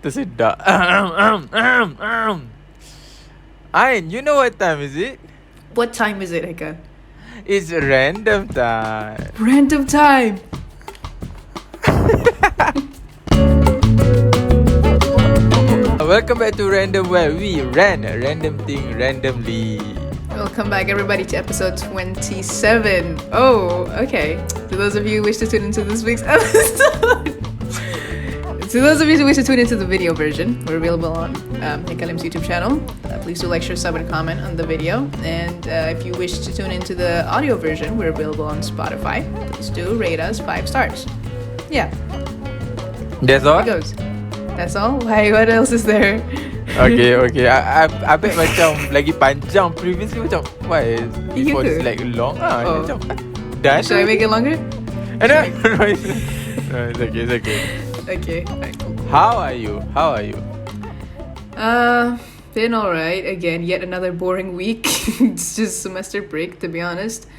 Tersedak. Ain, you know what time is it? What time is it, Heka? It's random time. Random time. Welcome back to Random, where we ran a random thing randomly. Welcome back, everybody, to episode 27. Oh, okay. To those of you who wish to tune into this week's episode, to those of you who wish to tune into the video version, we're available on Hekalim's YouTube channel. Please do like, share, sub, and comment on the video. And if you wish to tune into the audio version, we're available on Spotify. Please do rate us 5 stars. Yeah. That's all? It goes. That's all? Why? What else is there? Okay. I bet macam lagi panjang. Previously macam, why? It was like long. Macam, dah. Should I make it longer? No, it's okay. Okay. Alright, cool. How are you? Been alright. Again, yet another boring week. It's just semester break, to be honest.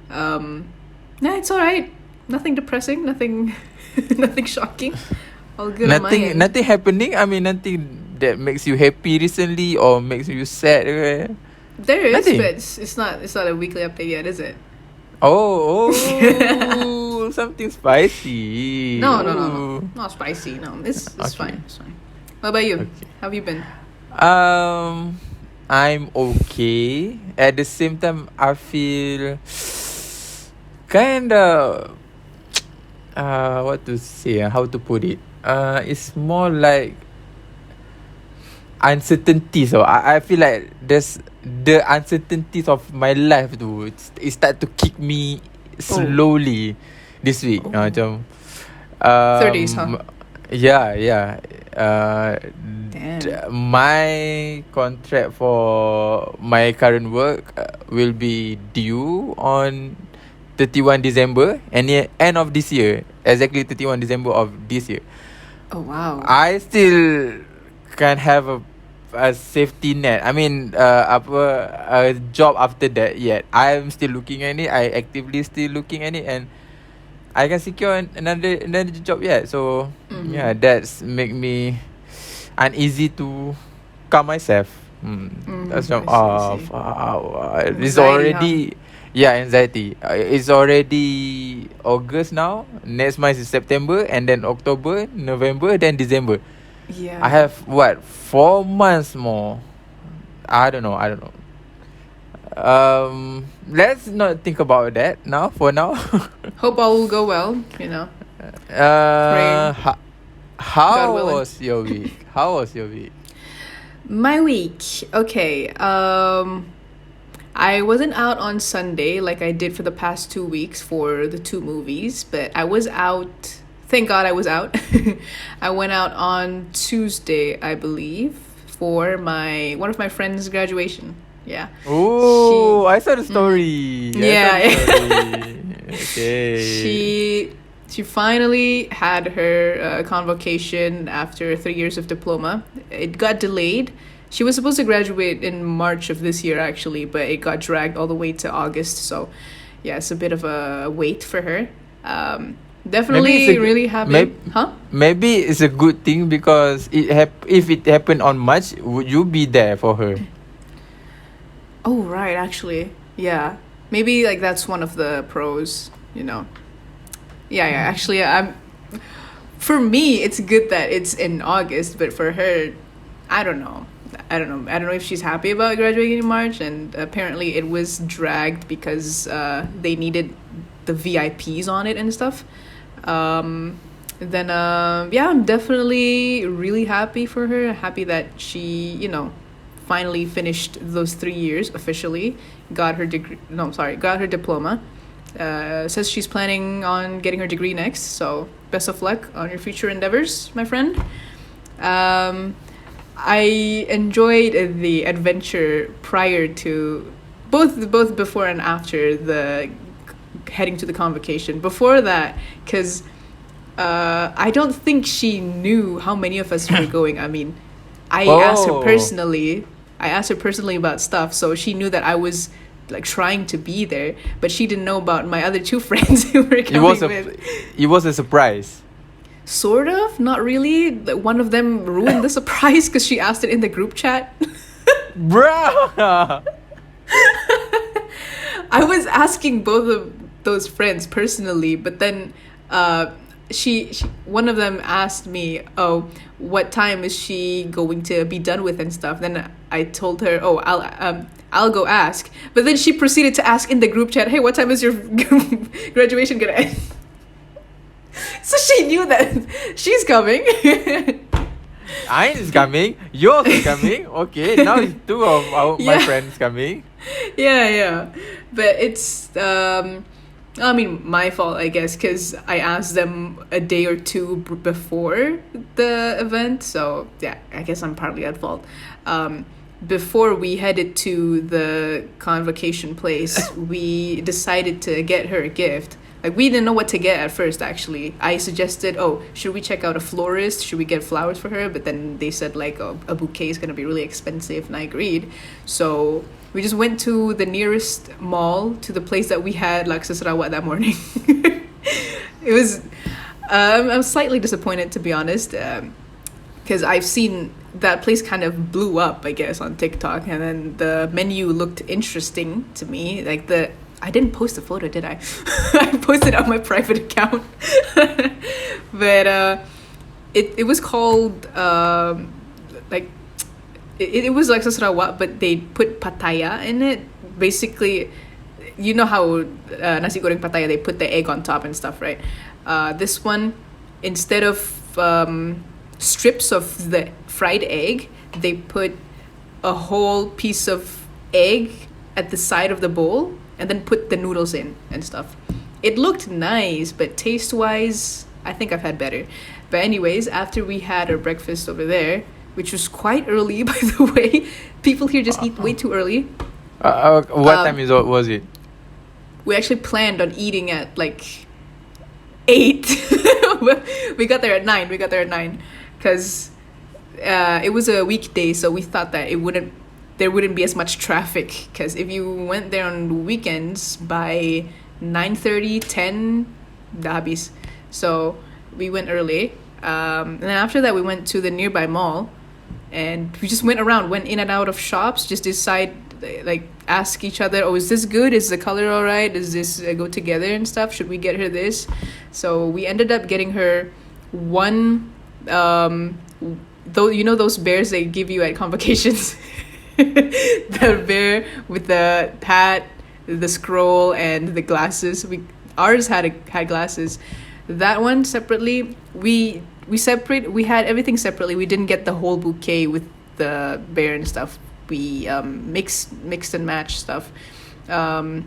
It's alright. Nothing depressing. Nothing shocking. All good on my end. Nothing happening. I mean, nothing that makes you happy recently or makes you sad. There is, Nothing. but it's not a weekly update yet, is it? Oh, something spicy. No, not spicy. No, it's Okay. fine. It's fine. What about you? Okay. How have you been? I'm okay. At the same time, I feel kinda what to say? How to put it? It's more like uncertainties. So I feel like there's the uncertainties of my life tu. It start to kick me slowly this week. Macam 30s, huh? Yeah. Damn. My contract for my current work will be due on 31 December and end of this year. Exactly 31 December of this year. Oh wow. I still can't have a safety net. I mean, a job after that yet. I'm still looking at it. I actively still looking at it, and I can secure another job yet. So yeah, that's make me uneasy to calm myself. That's from I see. it's Anxiety, already anxiety. It's already August now. Next month is September, and then October, November, then December. Yeah. I have 4 months more. I don't know. Let's not think about that now. For now. Hope all will go well. How God willing. was your week? My week. Okay. I wasn't out on Sunday like I did for the past 2 weeks for the 2 movies, but I was out. Thank God I was out. I went out on Tuesday, I believe, for one of my friends' graduation. Yeah. Oh, I saw the story. Okay. She finally had her convocation after 3 years of diploma. It got delayed. She was supposed to graduate in March of this year, actually, but it got dragged all the way to August. So, yeah, it's a bit of a wait for her. Definitely really happy. Maybe it's a good thing because if it happened on March, would you be there for her? Oh, right, actually. Yeah. Maybe, that's one of the pros, Yeah, actually, for me, it's good that it's in August, but for her, I don't know. I don't know if she's happy about graduating in March, and apparently it was dragged because they needed the VIPs on it and stuff. I'm definitely really happy for her. Happy that she, finally finished those 3 years officially. Got her diploma. Says she's planning on getting her degree next. So best of luck on your future endeavors, my friend. I enjoyed the adventure prior to both before and after the heading to the convocation. Before that, because I don't think she knew how many of us were going. I mean, I asked her personally about stuff, so she knew that I was like trying to be there, but she didn't know about my other two friends who were It was coming a with. it was a surprise. Sort of, not really. One of them ruined the surprise because she asked it in the group chat. Bruh. I was asking both of those friends personally, but then she one of them asked me, "Oh, what time is she going to be done with and stuff?" Then I told her, "Oh, I'll go ask." But then she proceeded to ask in the group chat, "Hey, what time is your graduation gonna end?" So she knew that she's coming. Mine is coming. Yours is coming. Okay, now it's two of my Yeah. friends coming. Yeah. But it's I mean, my fault, I guess, because I asked them a day or two before the event. So yeah, I guess I'm partly at fault. Before we headed to the convocation place, we decided to get her a gift. Like, we didn't know what to get at first, actually. I suggested, oh, should we check out a florist? Should we get flowers for her? But then they said, like, oh, a bouquet is going to be really expensive, and I agreed. So we just went to the nearest mall, to the place that we had Laksa Sarawak that morning. It was... I'm slightly disappointed, to be honest, because I've seen that place kind of blew up, I guess, on TikTok, and then the menu looked interesting to me. Like, I didn't post a photo, did I? I posted on my private account. But it was called like it was like Sarawak, but they put pataya in it. Basically, you know how nasi goreng pataya, they put the egg on top and stuff, right? This one, instead of strips of the fried egg, they put a whole piece of egg at the side of the bowl and then put the noodles in and stuff. It looked nice, but taste-wise, I think I've had better. But anyways, after we had our breakfast over there, which was quite early, by the way, people here just eat way too early. What time was it? We actually planned on eating at like 8. We got there at 9. Because it was a weekday, so we thought that there wouldn't be as much traffic, because if you went there on weekends by 9:30, 10, dah habis. So we went early, and then after that we went to the nearby mall, and we just went around, went in and out of shops, just decide, like, ask each other, oh, is this good, is the color all right, does this go together and stuff, should we get her this? So we ended up getting her one though, you know those bears they give you at convocations. The bear with the hat, the scroll, and the glasses. Ours had glasses. That one separately. We had everything separately. We didn't get the whole bouquet with the bear and stuff. We mixed and matched stuff. And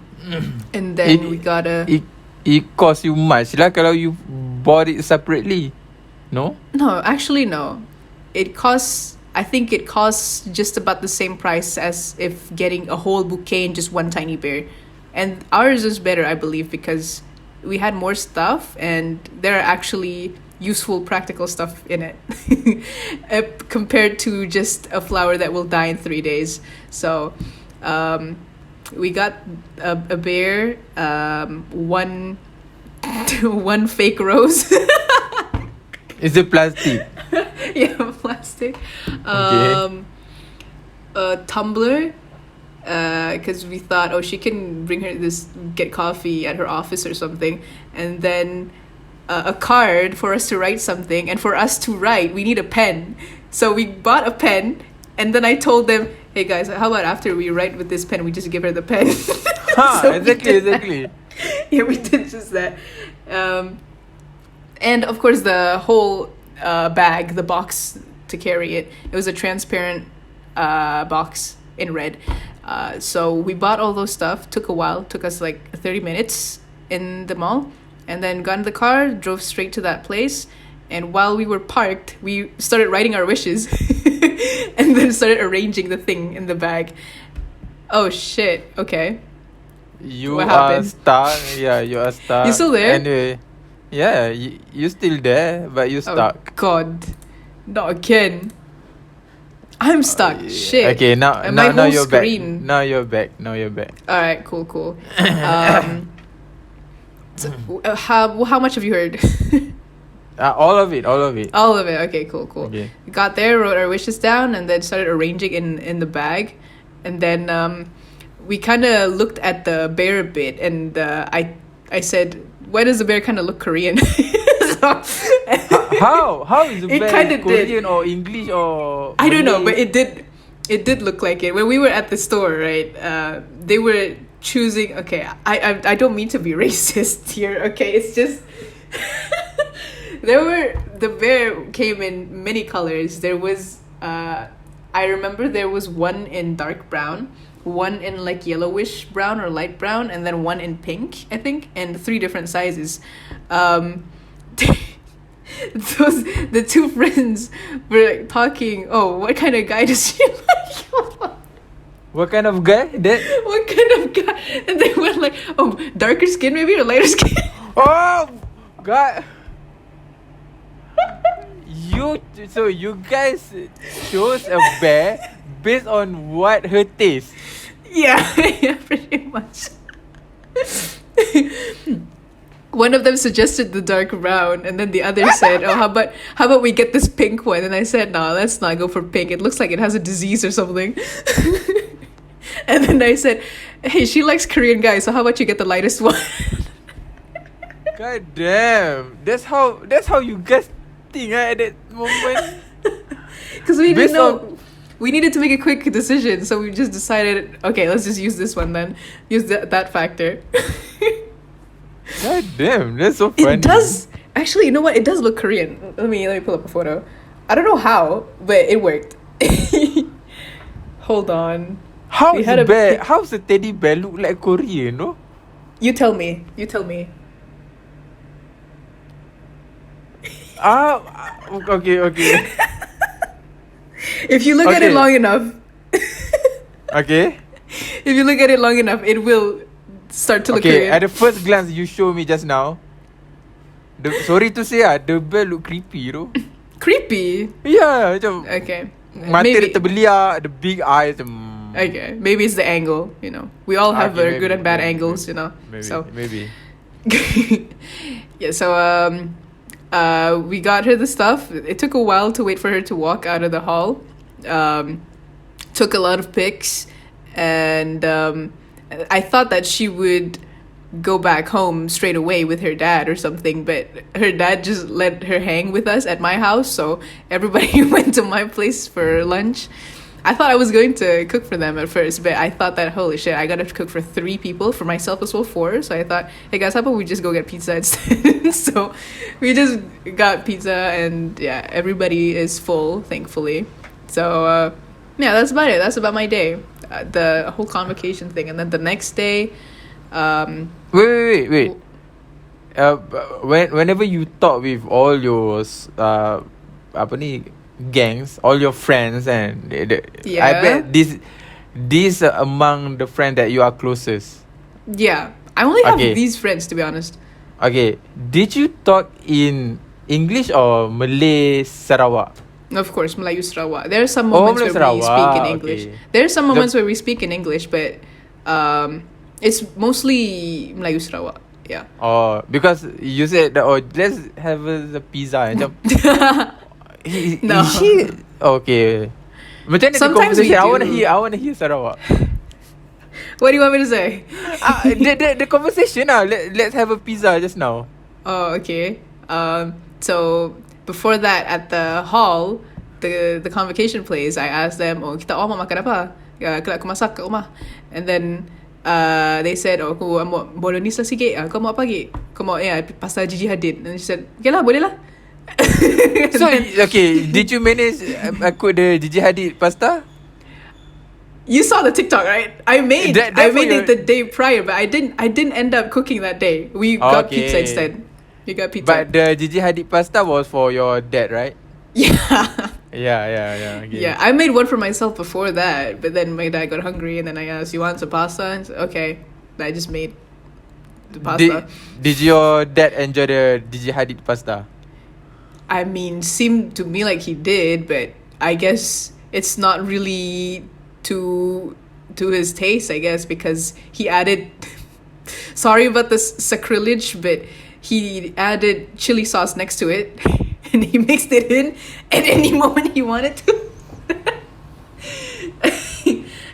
then we got It cost you much lah kalau you bought it separately. No? No, actually no. I think it costs just about the same price as if getting a whole bouquet and just one tiny bear. And ours is better, I believe, because we had more stuff and there are actually useful, practical stuff in it compared to just a flower that will die in 3 days. So we got a bear, one fake rose. Is it plastic? Yeah, plastic. Okay. A tumbler, because we thought, oh, she can bring her get coffee at her office or something, and then a card for us to write something, and for us to write, we need a pen. So we bought a pen, and then I told them, hey guys, how about after we write with this pen, we just give her the pen. So exactly. Yeah, we did just that. And of course, the whole bag, the box to carry it, it was a transparent box in red. So we bought all those stuff. Took a while. Took us like 30 minutes in the mall. And then got in the car, drove straight to that place. And while we were parked, we started writing our wishes. And then started arranging the thing in the bag. Oh, shit. Okay. You What are happened? stuck. Yeah, you are stuck. You still there? Anyway. Yeah, you still there, but you Oh, stuck. God. Not again. I'm stuck. Shit. Okay, now And my whole you're back. screen. Now you're back. Now you're back. All right, cool. Um, how much have you heard? All of it. All of it. All of it. Okay, cool. Okay. We got there, wrote our wishes down, and then started arranging in the bag, and then we kind of looked at the bear a bit, and I said, "Why does the bear kind of look Korean?" So, How is It it kinda Korean did. or English or I don't know, but Malay? it did look like it when we were at the store, right? They were choosing. Okay, I don't mean to be racist here. Okay, it's just the bear came in many colors. There was I remember there was one in dark brown, one in like yellowish brown or light brown, and then one in pink, I think, and three different sizes. Um, the two friends were talking. Oh, what kind of guy does she like? What kind of guy? That What kind of guy? And they were like, oh, darker skin maybe or lighter skin. oh God. You guys chose a bear based on what her taste. Yeah, yeah, pretty much. One of them suggested the dark brown, and then the other said, "Oh, how about we get this pink one?" And I said, "No, let's not go for pink. It looks like it has a disease or something." And then I said, "Hey, she likes Korean guys, so how about you get the lightest one?" God damn. That's how you guys think at that moment. Because we Based didn't know. on- We needed to make a quick decision, so we just decided, okay, let's just use this one then. Use that factor. God damn, that's so funny. It does actually. You know what? It does look Korean. Let me pull up a photo. I don't know how, but it worked. Hold on. How's We had a a bear? pic- How's a teddy bear look like Korean? No. You tell me. You tell me. Ah, okay. If you look at it Okay. long enough, Okay. if you look at it long enough, it will start to look Okay. Korean. At the first glance you show me just now, sorry to say the bear look creepy, you know. Creepy. Yeah, macam Okay. mata dia terbeliak, the big eyes. Okay. Maybe it's the angle. You know, we all have Okay, our good and bad maybe, angles. You know. Maybe. So Maybe. yeah. So we got her the stuff. It took a while to wait for her to walk out of the hall. Took a lot of pics, and I thought that she would go back home straight away with her dad or something, but her dad just let her hang with us at my house, so everybody went to my place for lunch. I thought I was going to cook for them at first, but I thought that, holy shit, I gotta cook for 3 people, for myself as well 4. So I thought, hey guys, how about we just go get pizza instead? So we just got pizza, and yeah, everybody is full, thankfully. So yeah, that's about it. That's about my day. The whole convocation thing, and then the next day, Wait. Whenever you talk with all your apa ni gangs, all your friends, and I Yeah. bet this among the friends that you are closest. yeah, I only have Okay. these friends, to be honest. Okay, did you talk in English or Malay Sarawak? Of course, Melayu Sarawak. There are some Oh, moments Melayu where we speak in Sarawak, English. okay. There are some moments where we speak in English, but it's mostly Melayu Sarawak. Yeah. Oh, because you said that, oh, let's have a pizza. Macam, No. Is she okay? Macam mana the Sometimes we conversation? I do. wanna hear Sarawak. What do you want me to say? The conversation now. Let's have a pizza just now. Oh, okay. So before that, at the hall, the convocation place, I asked them, "Oh, kita mau makan apa? Aku masak kat rumah." And then they said, "Oh, aku mau bolognese lah sikit. Kau mau apa lagi? Kau mau pasta Gigi Hadid." And she said, "Okay lah, boleh lah." So okay, did you manage cook the Gigi Hadid pasta? You saw the TikTok, right? I made That I for made your- it the day prior, but I didn't end up cooking that day. We got pizza Okay. instead. We got pizza. But the Gigi Hadid pasta was for your dad, right? yeah. Yeah. Okay. Yeah, I made one for myself before that, but then my dad got hungry, and then I asked, "You want some pasta?" And I said, "Okay." And I just made the pasta. Did your dad enjoy the Gigi Hadid pasta? I mean, seemed to me like he did, but I guess it's not really to to his taste, I guess, because he added. Sorry about this sacrilege, but he added chili sauce next to it, and he mixed it in at any moment he wanted to.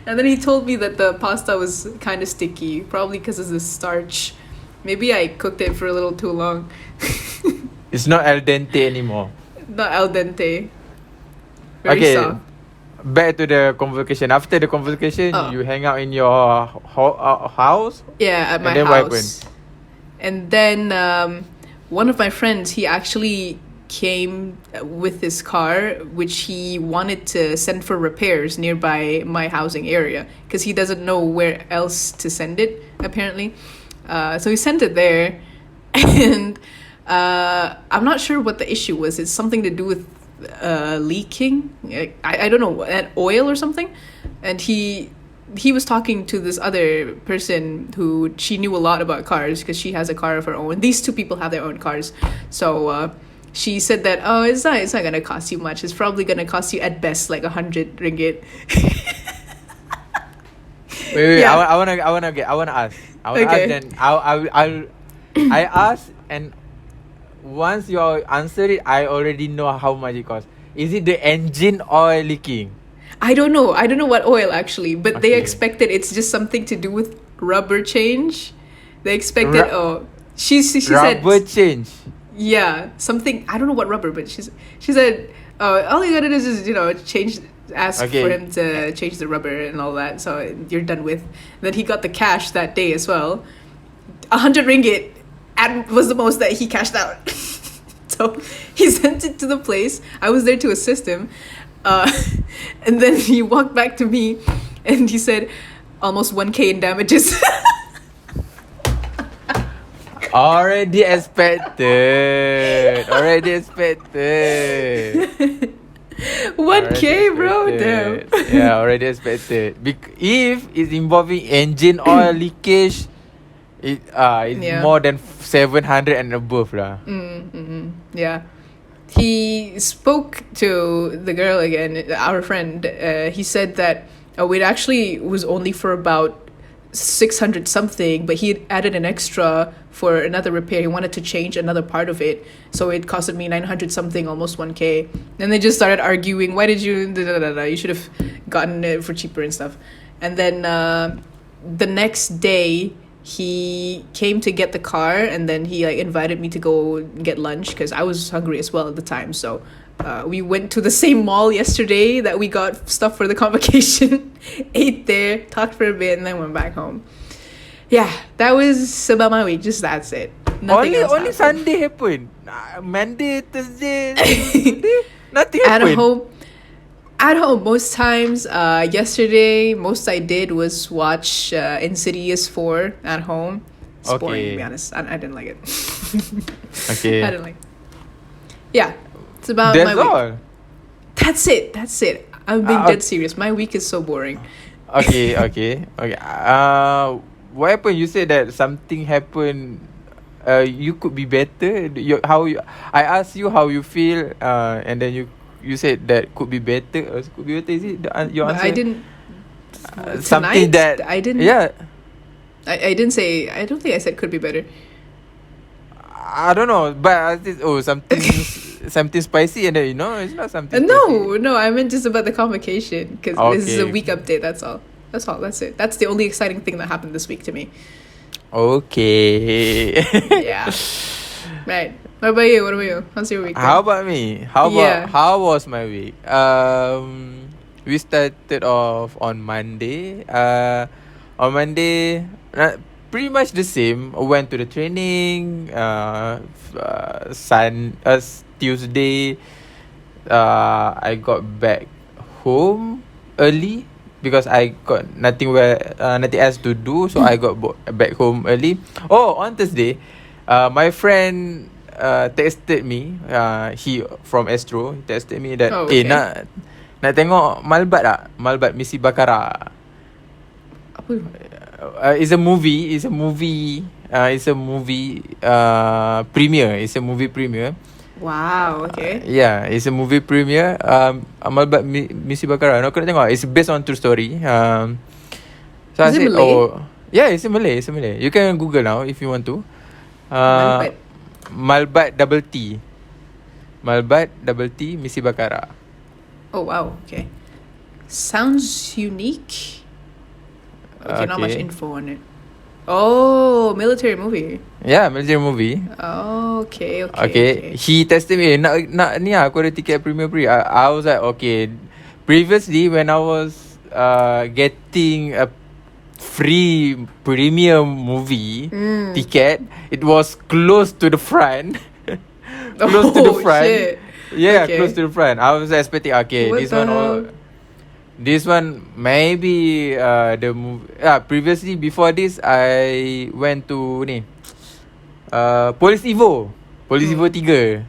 And then he told me that the pasta was kind of sticky, probably because of the starch. Maybe I cooked it for a little too long. It's not al dente anymore. Not al dente. Very Okay, soft. back to the convocation. After the convocation, Oh. you hang out in your house. Yeah, at my And then what house. And then one of my friends, he actually came with his car, which he wanted to send for repairs nearby my housing area because he doesn't know where else to send it, apparently. So he sent it there, and I'm not sure what the issue was. It's something to do with leaking. I don't know, oil or something. And he was talking to this other person who she knew a lot about cars because she has a car of her own. These two people have their own cars, so she said that, oh, it's not gonna cost you much. It's probably gonna cost you at best like 100 ringgit. Wait. Yeah. I wanna ask. I wanna Okay. ask. Then I ask, and once you answer it, I already know how much it costs. Is it the engine oil leaking? I don't know. I don't know what oil actually, but they Okay. expected it's just something to do with rubber change. They expected she said Rubber change. yeah, something. I don't know what rubber, but she said, "Oh, all you gotta do is just, change, ask Okay. for him to change the rubber and all that. So you're done with." Then he got the cash that day as well, 100 ringgit, and was the most that he cashed out. So he sent it to the place. I was there to assist him, uh, and then he walked back to me, and he said, "Almost 1K in damages." Already expected. Already expected. 1K, bro. Damn. Yeah, already expected. If it's involving engine oil leakage, it's Yeah. more than 700 and above lah. Yeah. He spoke to the girl again, our friend. He said that it actually was only for about 600 something, but he had added an extra for another repair. He wanted to change another part of it, so it costed me 900 something, almost 1K. Then they just started arguing, why did you you should have gotten it for cheaper and stuff. And then the next day he came to get the car, and then he like invited me to go get lunch because I was hungry as well at the time. So we went to the same mall yesterday that we got stuff for the convocation, ate there, talked for a bit, and then went back home. Yeah, that was about my week. Just that's it. Nothing else Only happened. Sunday happened. Monday, Thursday, Sunday, nothing At happened. home. At home, most times. Yesterday, most I did was watch Insidious 4 at home. It's boring, to Okay. be honest. I didn't like it. Okay. I didn't like it. Yeah, it's about That's my week. all. That's it. I'm being Uh, dead serious. My week is so boring. Okay. What happened? You said that something happened. You could be better. I asked you how you feel. And then you said that could be better. Could be better. Is it your But answer? I didn't. Something Tonight, that I didn't. Yeah. I didn't say. I don't think I said could be better. I don't know, but I think, something spicy, and then it's not something. Spicy. No. I meant just about the convocation because this is a Okay. week update. That's all. That's it. That's the only exciting thing that happened this week to me. Okay. Yeah. Right. What about you? How's your week? How been? about me? Yeah. How was my week? We started off on Monday. On Monday, pretty much the same. I went to the training. Tuesday, I got back home early because I got nothing else to do, so I got back home early. Oh, on Thursday, my friend texted me. He from Astro. He texted me that, Oh, okay. nak tengok Malbatt tak? Malbatt Misi Bakara. Apa? It's a movie. Premiere. It's a movie premiere. Wow. Okay. Yeah, it's a movie premiere. Malbatt Misi Bakara. Nak kena tengok. It's based on true story. So I Is it said, Malay? oh, yeah, it's a Malay. It's a Malay. You can Google now if you want to. Uh, Malbatt. Malbatt double T. Malbatt double T Misi Bakara. Oh wow. Okay. Sounds unique. Okay, not much Okay. info on it. Oh, military movie. Yeah, military movie. Oh, okay, okay, Okay. okay. He tested me. Nak ni aku ada tiket premium free. I was like, okay. Previously, when I was getting a free premium movie ticket, it was close to the front. Close to the Oh front. shit. Yeah, Okay. close to the front. I was expecting, okay, What this the one hell? all. This one maybe the movie. Previously before this, I went to ni. Police Evo. Police Evo 3.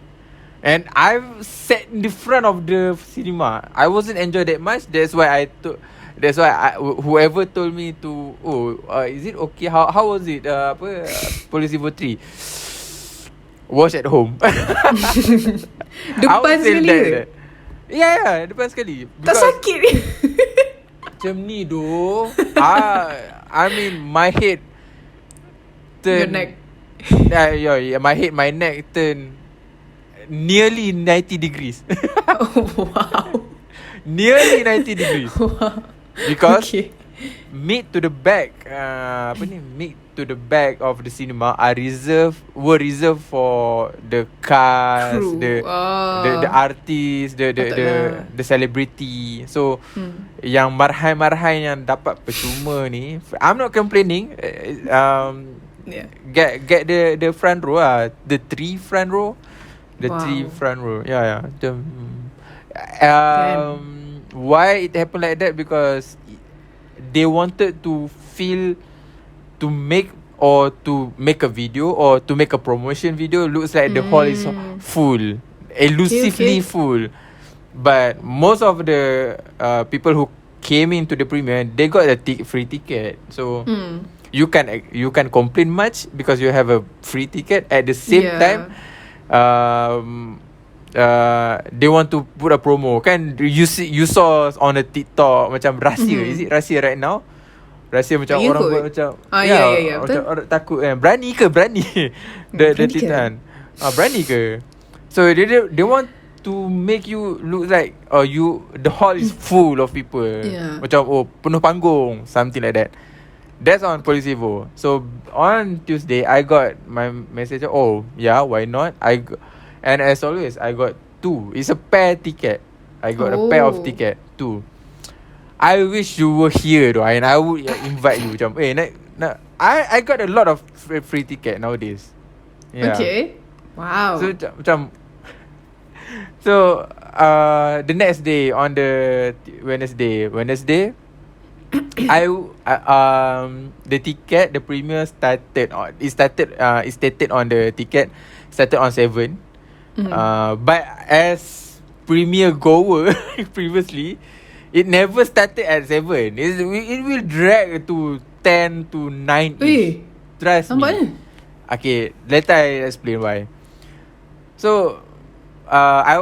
And I've sat in the front of the cinema. I wasn't enjoy that much. That's why whoever told me to, is it okay? How was it? Police Evo 3. Watch at home. I Depan would say sekali ke? that. Yeah, depan sekali. Tak Because sakit ke? macam ni doh. I mean my head Your turn. neck. Yeah, my neck turn nearly 90 degrees. Oh wow. Nearly 90 degrees. Wow. Because Okay. mid to the back, mid to the back of the cinema were reserved for the cast, Crew. the artist, the celebrity. So yang marhai yang dapat percuma ni, I'm not complaining. Yeah. Get the front row the three front row. The Wow. three front row. Yeah. Damn. Why it happened like that? Because they wanted to make a video or to make a promotion video. Looks like the hall is full, elusively Okay. full. But most of the people who came into the premiere, they got a free ticket. So you can complain much because you have a free ticket. At the same Yeah. time, they want to put a promo. Kan you saw on the TikTok macam rahsia. Is it rahsia right now? Rahsia macam Yang orang ikut? buat macam Ya, macam betul. orang takut kan. Berani ke? Berani. the Berani ke? TikTok kan. Berani ke? So they want to make you look like the hall is full of people. Yeah. Macam penuh panggung, something like that. That's on Police Evo. So on Tuesday I got my message. Oh yeah, why not? And as always I got 2. It's a pair ticket. I got a pair of ticket 2. I wish you were here though, and I would invite you. Macam I got a lot of free ticket nowadays. Yeah. Okay. Wow. So the next day on the Wednesday the ticket, the premiere started on it stated on the ticket started on 7. But as premiere goer previously, it never started at 7. It will drag to 10 to 9 ish. Trust me. Nampaknya? Okay, later I explain why. So I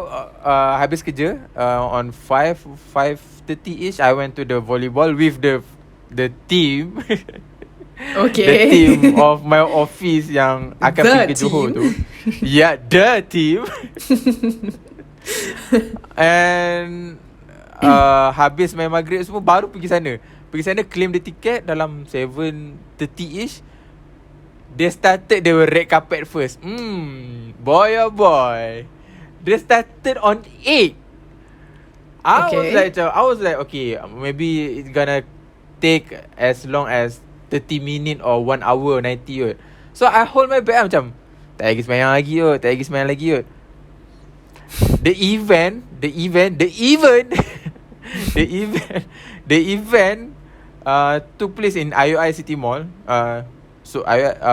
habis kerja on 5:30 ish. I went to the volleyball with the team. Okay. The team of my office yang akan The pergi ke Johor team? tu. Yeah, the team. And habis main maghrib semua baru pergi sana. Pergi sana claim the ticket dalam 7:30 ish. They started the red carpet first. Boy oh boy. They started on 8. I was like, okay, maybe it's gonna take as long as 30 minutes or 1 hour 90 kot. So I hold my breath macam tak lagi semayang lagi kot. The event the event took place in IOI City Mall. So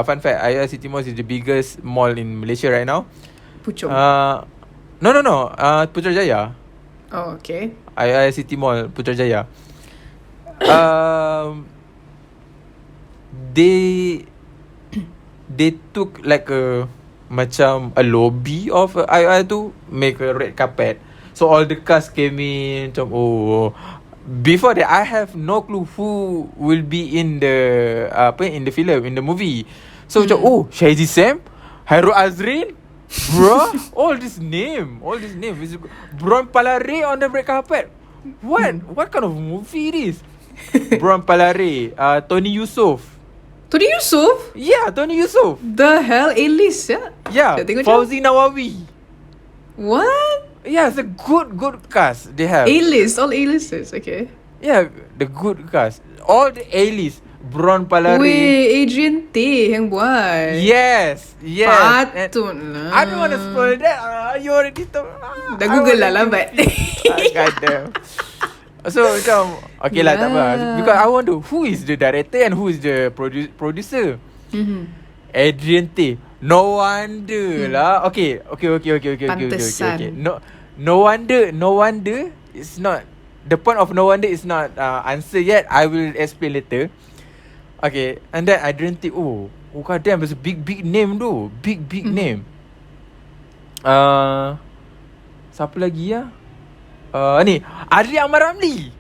fun fact, IOI City Mall is the biggest mall in Malaysia right now. Puchong. No. Putrajaya. Oh, okay. IOI City Mall, Putrajaya. They took like a macam a lobby of I tu make a red carpet. So all the cast came in macam before that I have no clue who will be in the in the film, in the movie. So macam Shahidi Sam, Hairul Azrin, bro, all this name is Bron Palare on the red carpet. What kind of movie it is? Bron Palare, Tony Yusof. Tony Yusof? Yeah, Tony Yusof. The hell? A-list ya? Yeah, Dah tengok Fauzi Nawawi. What? Yeah, it's a good cast they have. A-list? All A-listers, okay. Yeah, the good cast. All the A-list. Bron Palare. Weh, Adrian Tay yang buat. Yes. Patut lah. I don't want to spoil that. You already told. Dah Google lah lambat. God damn. So macam okay lah, tak apa. Because I wonder who is the director and who is the producer. Adrian Tay. No wonder lah. Okay. Pantesan. No wonder. It's not the point of no wonder is not answer yet. I will explain later. Okay, and then Adrian Tay. Oh god damn, it's a big name though. Big name. Siapa lagi ya? Ni Adli Ahmad Ramli.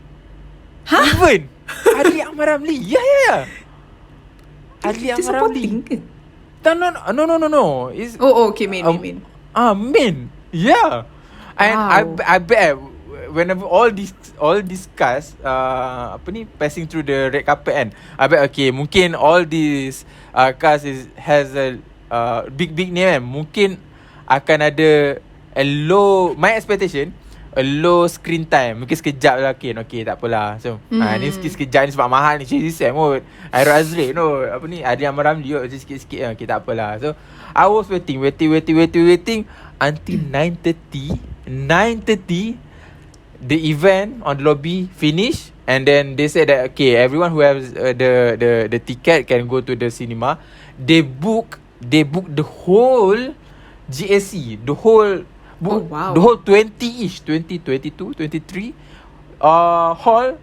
Even Adli Ahmad Ramli. Yeah. Adli Ahmad Ramli. No. It's okay, main. Main. Yeah. And Wow. I bet whenever all these cast passing through the red carpet kan, I bet okay, mungkin all these cast has a big name kan. Mungkin akan ada a low, my expectation, a low screen time. Mungkin sekejap lah. Okay, tak apalah. So ni sekejap ni sebab mahal ni. Cik Sam kot, Hairul Azrin Adli Ahmad Ramli sikit-sikit. Okay, tak apalah. So I was waiting until 9:30. The event on the lobby finish, and then they said that okay, everyone who has the ticket can go to the cinema. They book the whole GSC, the whole wow. the whole 20-ish 20, 22, 23 hall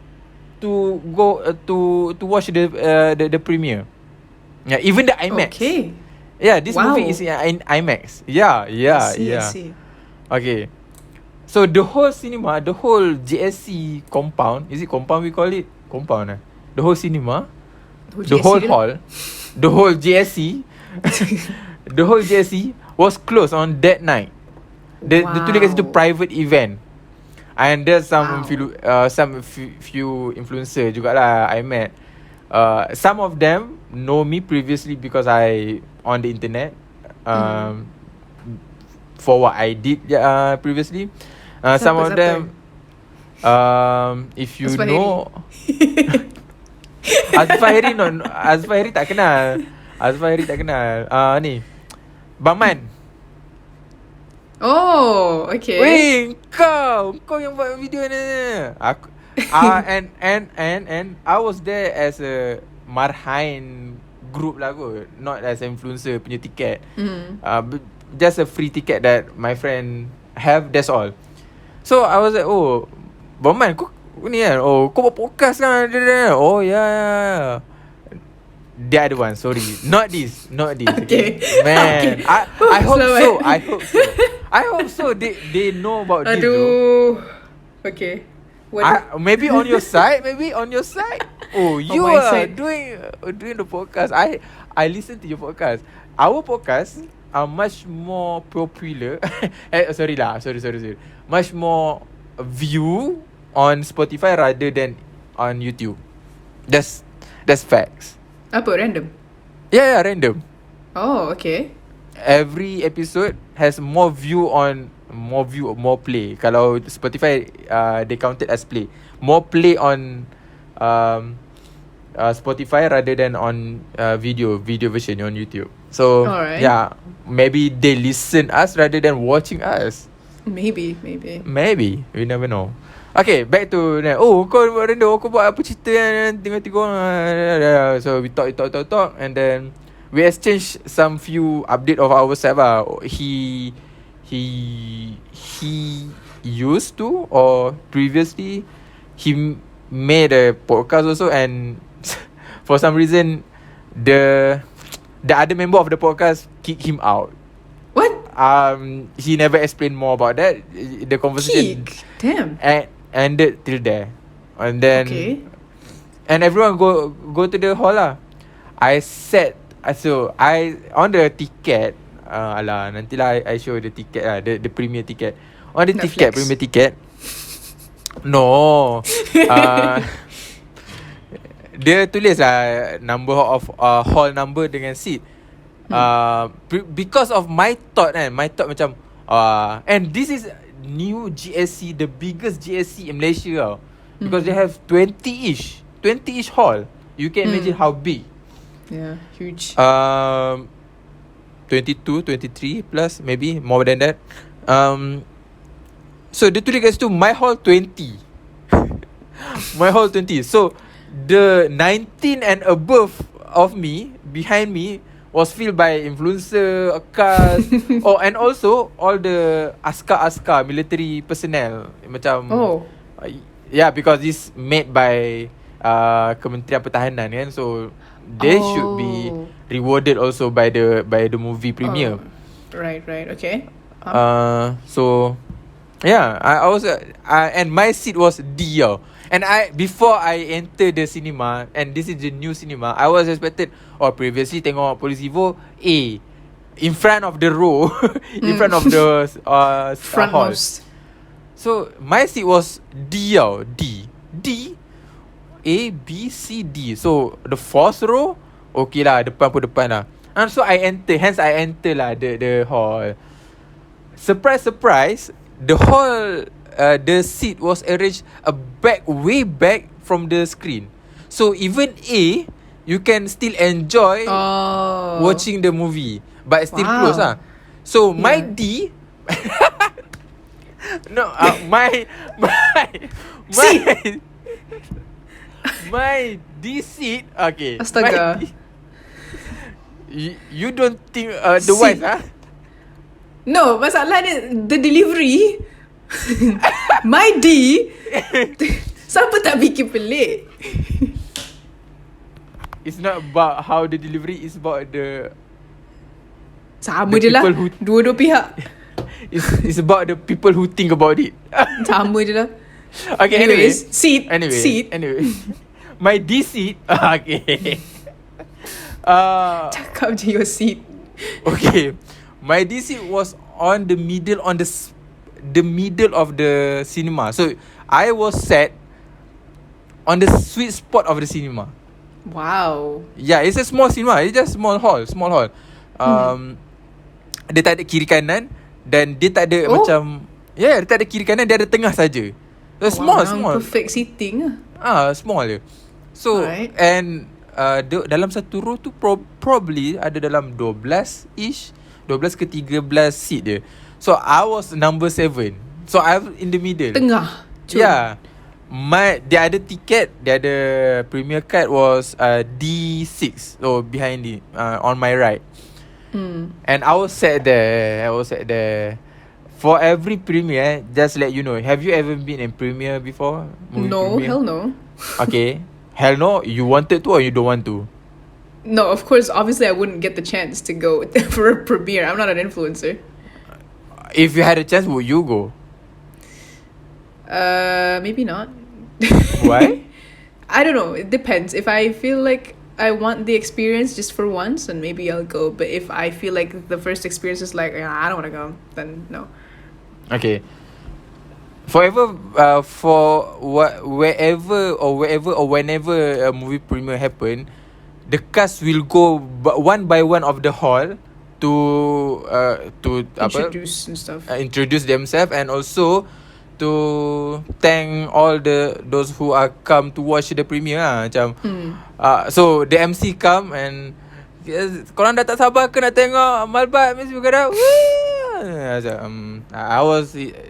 to go to watch the premiere. Yeah, even the IMAX. Okay. Yeah, this Wow. movie is in IMAX. Yeah. I see. Okay. So the whole cinema, the whole JSC compound, is it compound we call it? Compound The whole cinema, the whole hall, the whole JSC, the whole JSC was closed on that night. The tulis kat situ private event. And there's some few influencer jugalah I met. Some of them know me previously because I on the internet for what I did previously. Some of them if you know Azfahiri tak kenal. Ni Baman. Oh, okay. Weh, kau yang buat video ni. Aku and I was there as a Marhain group lah kot, not as influencer punya tiket. Just a free ticket that my friend have, that's all. So I was like, Baman, kau ni kan, kau buat podcast kan? Oh yeah. The other one, sorry, not this. Okay. Man, Okay. I hope so. I hope so. They know about this. Aduh. Okay. Maybe on your side. Oh, you my are side. doing the podcast. I listen to your podcast. Our podcast are much more popular. Sorry. Much more view on Spotify rather than on YouTube. That's facts. Apa, random? Yeah, random. Oh, okay. Every episode has more more play. Kalau Spotify they count it as play. More play on Spotify rather than on video version on YouTube. So Alright. yeah, maybe they listen us rather than watching us. Maybe. We never know. Okay, back to kau buat random, kau buat apa cerita tengok-tengok. So we talk, and then we exchange some few update of ourselves lah. He used to, or previously he made a podcast also, and for some reason the other member of the podcast kicked him out. he never explained more about that. The conversation Peak. Damn. ended till there. And then Okay. and everyone go to the hall lah. I sat, so I on the ticket, alah, nantilah I show the ticket lah, the premier ticket. On the ticket, Netflix. premier ticket. No. Dia tulis lah number of hall number dengan seat. Because of my thought macam and this is new GSC, the biggest GSC in Malaysia tau. Because they have 20-ish hall. You can imagine how big. Yeah, huge. 22, 23 plus, maybe more than that. So dia tulis kat situ my hall 20. My hall 20. So the 19 and above of me, behind me, was filled by influencer, cast. And also all the askar military personnel. Macam yeah, because this made by Kementerian Pertahanan kan. So they should be rewarded also by the movie premiere. Right, okay. So yeah, I was and my seat was D. And before I enter the cinema, and this is the new cinema, I was expected, previously tengok Police Evo A, in front of the row, in front of the hall. So my seat was D. D A B C D. So the fourth row, okay lah, depan lah. And so I enter lah the hall. Surprise, the hall, the seat was arranged way back from the screen. So even A, you can still enjoy watching the movie, but still close lah. So my D no, my D seat, okay. Astaga. You don't think the wife No, masalah dia the delivery. My D. Siapa tak bikin pelik? It's not about how the delivery, it's about the sama je lah. Dua-dua pihak. It's about the people who think about it. Sama je lah. Okay, anyways, seat. Anyway. My D seat. Okay. Cakap je your seat. Okay. My D seat was on the middle of the cinema. So I was sat on the sweet spot of the cinema. Wow. Yeah, it's a small cinema. It's just small hall. Dia tak ada kiri kanan, dan dia tak ada macam, dia tak ada kiri kanan, dia ada tengah saja. So small. Perfect seating. Small je. So and dalam satu row tu probably ada dalam 12-ish, 12 ke 13 seat je. So I was number 7. So I was in the middle. Tengah. Yeah. Dia ada tiket, dia ada premier card was D6. So behind it, on my right. And I was sat there. For every premiere, just let you know, have you ever been in premiere before? No, premiere? Hell no. Okay. Hell no, you wanted to or you don't want to? No, of course, obviously I wouldn't get the chance to go for a premiere. I'm not an influencer. If you had a chance, would you go? Maybe not. Why? I don't know. It depends. If I feel like I want the experience just for once, then maybe I'll go. But if I feel like the first experience is like, I don't want to go, then no. Okay. For wherever or whenever a movie premiere happen, the cast will go one by one of the hall to introduce and stuff. Introduce themselves, and also to thank all those who are come to watch the premiere lah. Macam so the MC come and korang dah tak sabar ke nak tengok Malbatt Miss Bergara?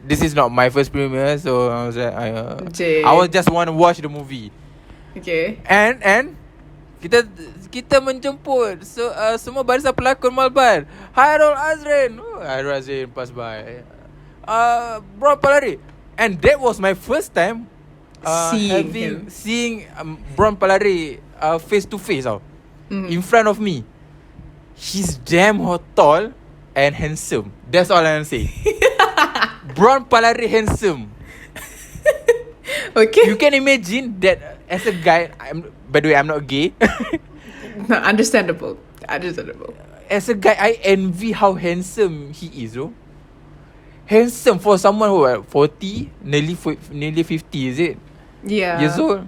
This is not my first premiere, so I was like, I was just want to watch the movie. Okay. And kita menjemput semua barisan pelakon Malbatt. Hairul Azrin pass by. Bron Palari. And that was my first time seeing Bron Palari face to face in front of me. He's damn tall and handsome. That's all I'm saying. Brown Palare handsome. Okay. You can imagine that as a guy. By the way, I'm not gay. No, understandable. Understandable. As a guy, I envy how handsome he is, bro. Handsome for someone who 40, nearly 50, is it? Yeah. Years old.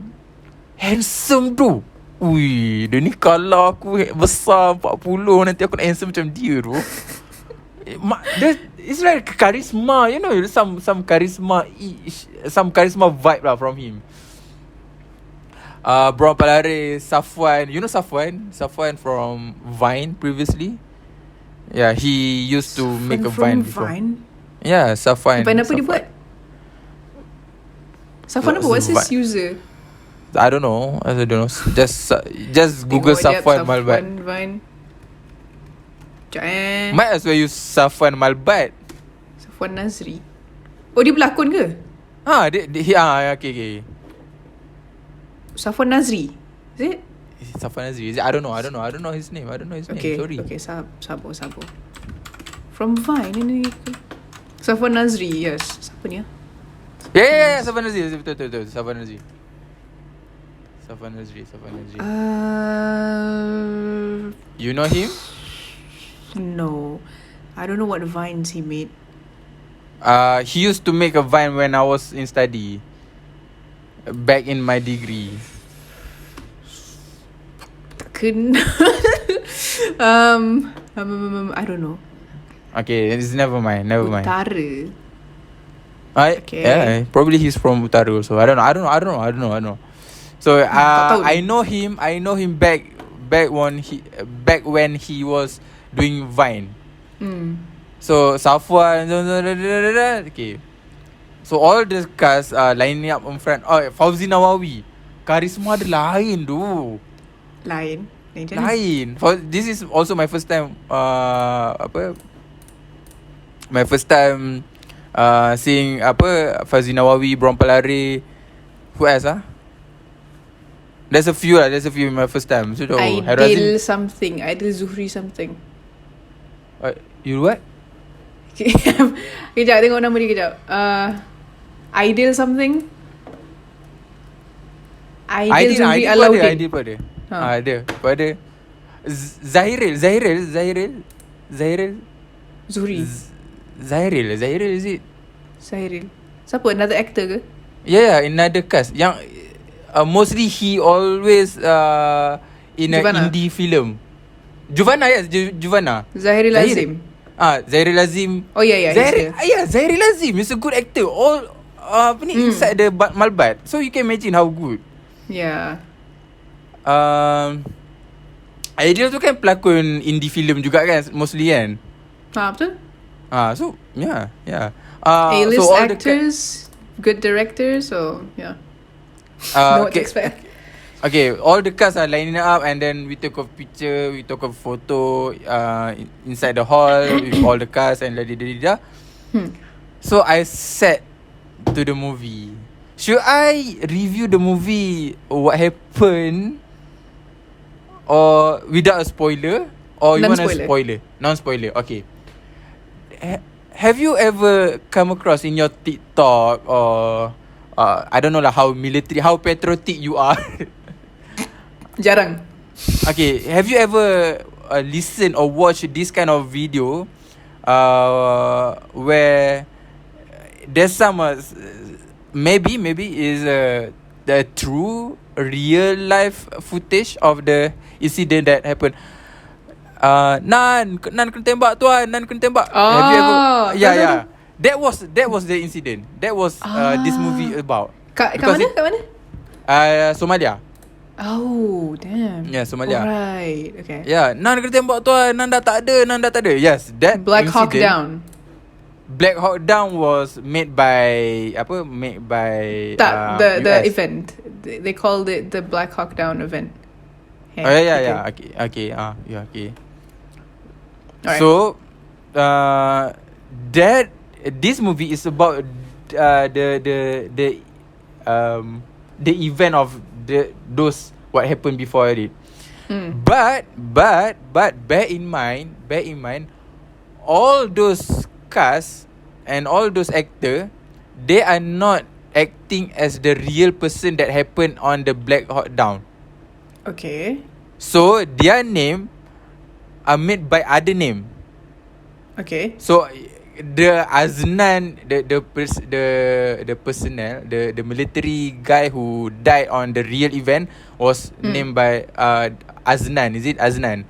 Handsome tu. Ui, dia ni kalau aku besar 40, nanti aku nak handsome macam dia tu. It's like charisma, you know, some charisma, some charisma vibe lah from him. Brown Palare, Safwan. You know Safwan? Safwan from Vine previously. Yeah, he used to make a Vine before. Vine? Yeah, Safwan. Vine apa dia buat? Safwan apa? What's his user? I don't know. Just Google Safwan Malbatt. Vine. Might as well use Safwan Malbatt. Safwan Nazri. Oh, dia berlakon ke? Okay. Safwan Nazri. Is it? Safwan Nazri. Is it? I don't know his name. Okay. Sorry. Okay, sabar. From Vine ini. Safwan Nazri, yes. Siapa ni? Yeah, Safwan Nazri. Betul. Safwan Nazri. You know him? No. I don't know what Vines he made. He used to make a Vine when I was in study. Back in my degree. I don't know. Okay, it's never mind. Utara. Okay. Yeah, probably he's from Utara also. I don't know. So I know him back when he was doing Vine. So Safwan, okay. So all the cast lining up in front. Oh, Fauzi Nawawi. Karisma dia lain tu. Lain. This is also my first time my first time seeing Fauzi Nawawi, Brown Palare. Who else There's a few my first time. So Aidil something. Aidil Zuhri something. You what? Kejap, tengok nama dia kejap. Aidil something. Aidil Zuhri Alauddin. Aidil pun ada. Ada. Pada Zahiril Zuhri. Zahiril is it? Zahiril. Siapa? Another actor ke? Yeah, another cast. Yang mostly he always in Juvana. an indie film. Juvana, yes, Juvana. Zahiril Azim. Zahiril Azim. Oh yeah. Zahiril Azim is a good actor. All inside the Malbatt. So you can imagine how good. Yeah. Aidil tu kan pelakon indie film juga kan, mostly kan. Betul. So yeah. A-list so all actors, good directors, so yeah. Know what to expect. Okay, all the cast are lining up, and then we took a picture, we took a photo inside the hall with all the cast and da. So I said to the movie, should I review the movie what happened, or without a spoiler, or you want a spoiler? Non-spoiler. Okay. Have you ever come across in your TikTok or I don't know how patriotic you are? Jarang. Okay, have you ever listened or watched this kind of video where there's some maybe is the true real life footage of the incident that happened? Nan kena tembak tuan, Nan kena tembak. Have you ever? Yeah. That was the incident. That was this movie about. Kat mana? Somalia. Oh, damn. Yeah, Somalia. Right. Okay. Yeah, Nan kena tembak tuan, Nan dah tak ada. Yes, that Black incident, Hawk Down. Black Hawk Down was made by the US. event. They called it the Black Hawk Down event. Yeah. Okay. Okay. Alright. So, this movie is about the event of those what happened before it. But bear in mind, all those cast and all those actor, they are not acting as the real person that happened on the Black Hawk Down. Okay. So their name are made by other name. Okay. So the Aznan, the personnel, the military guy who died on the real event was named by Aznan. Is it Aznan?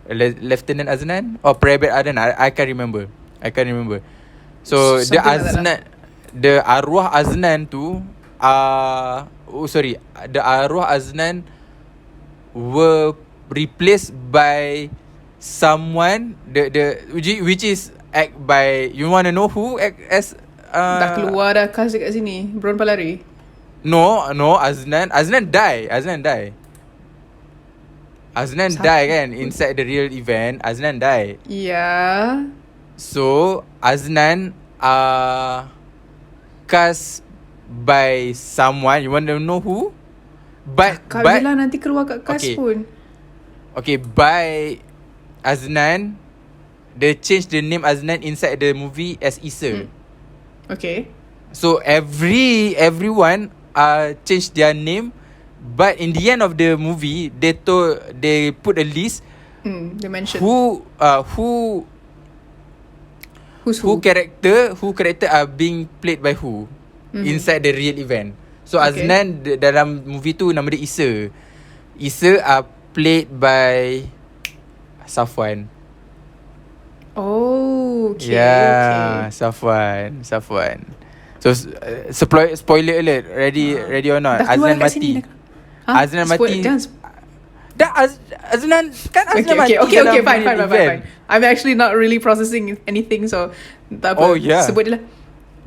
Lieutenant Aznan or Private Aznan? I can't remember. I can't remember. So the Something like that lah. Aznan, the arwah Aznan tu, the arwah Aznan were replaced by someone which is act by, you want to know who act as Dah keluar dah cast dekat sini. Bron Palari. no Aznan die. Aznan Siapa? die kan inside the real event. Aznan die. Yeah. So Aznan cast by someone, you want to know who? But Kak bilang nanti keluar kat cast okay. pun. Okay, by Aznan, they changed the name Aznan inside the movie as Isa. Okay. So everyone changed their name, but in the end of the movie, they put a list They mentioned who character are being played by who inside the real event. So Okay. Aznan dalam movie tu nama dia Isa. Isa are played by Safwan. Oh, okay. Yeah, Okay. Safwan. So spoiler alert. Ready or not? Dah keluar Aznan kat mati. sini dah. Huh? Aznan Spoil- mati. Jangan Aznan kan Aznan mati. Okay, dalam fine. real event. I'm actually not really processing anything, so tak apa. Oh, yeah. Sebut je lah.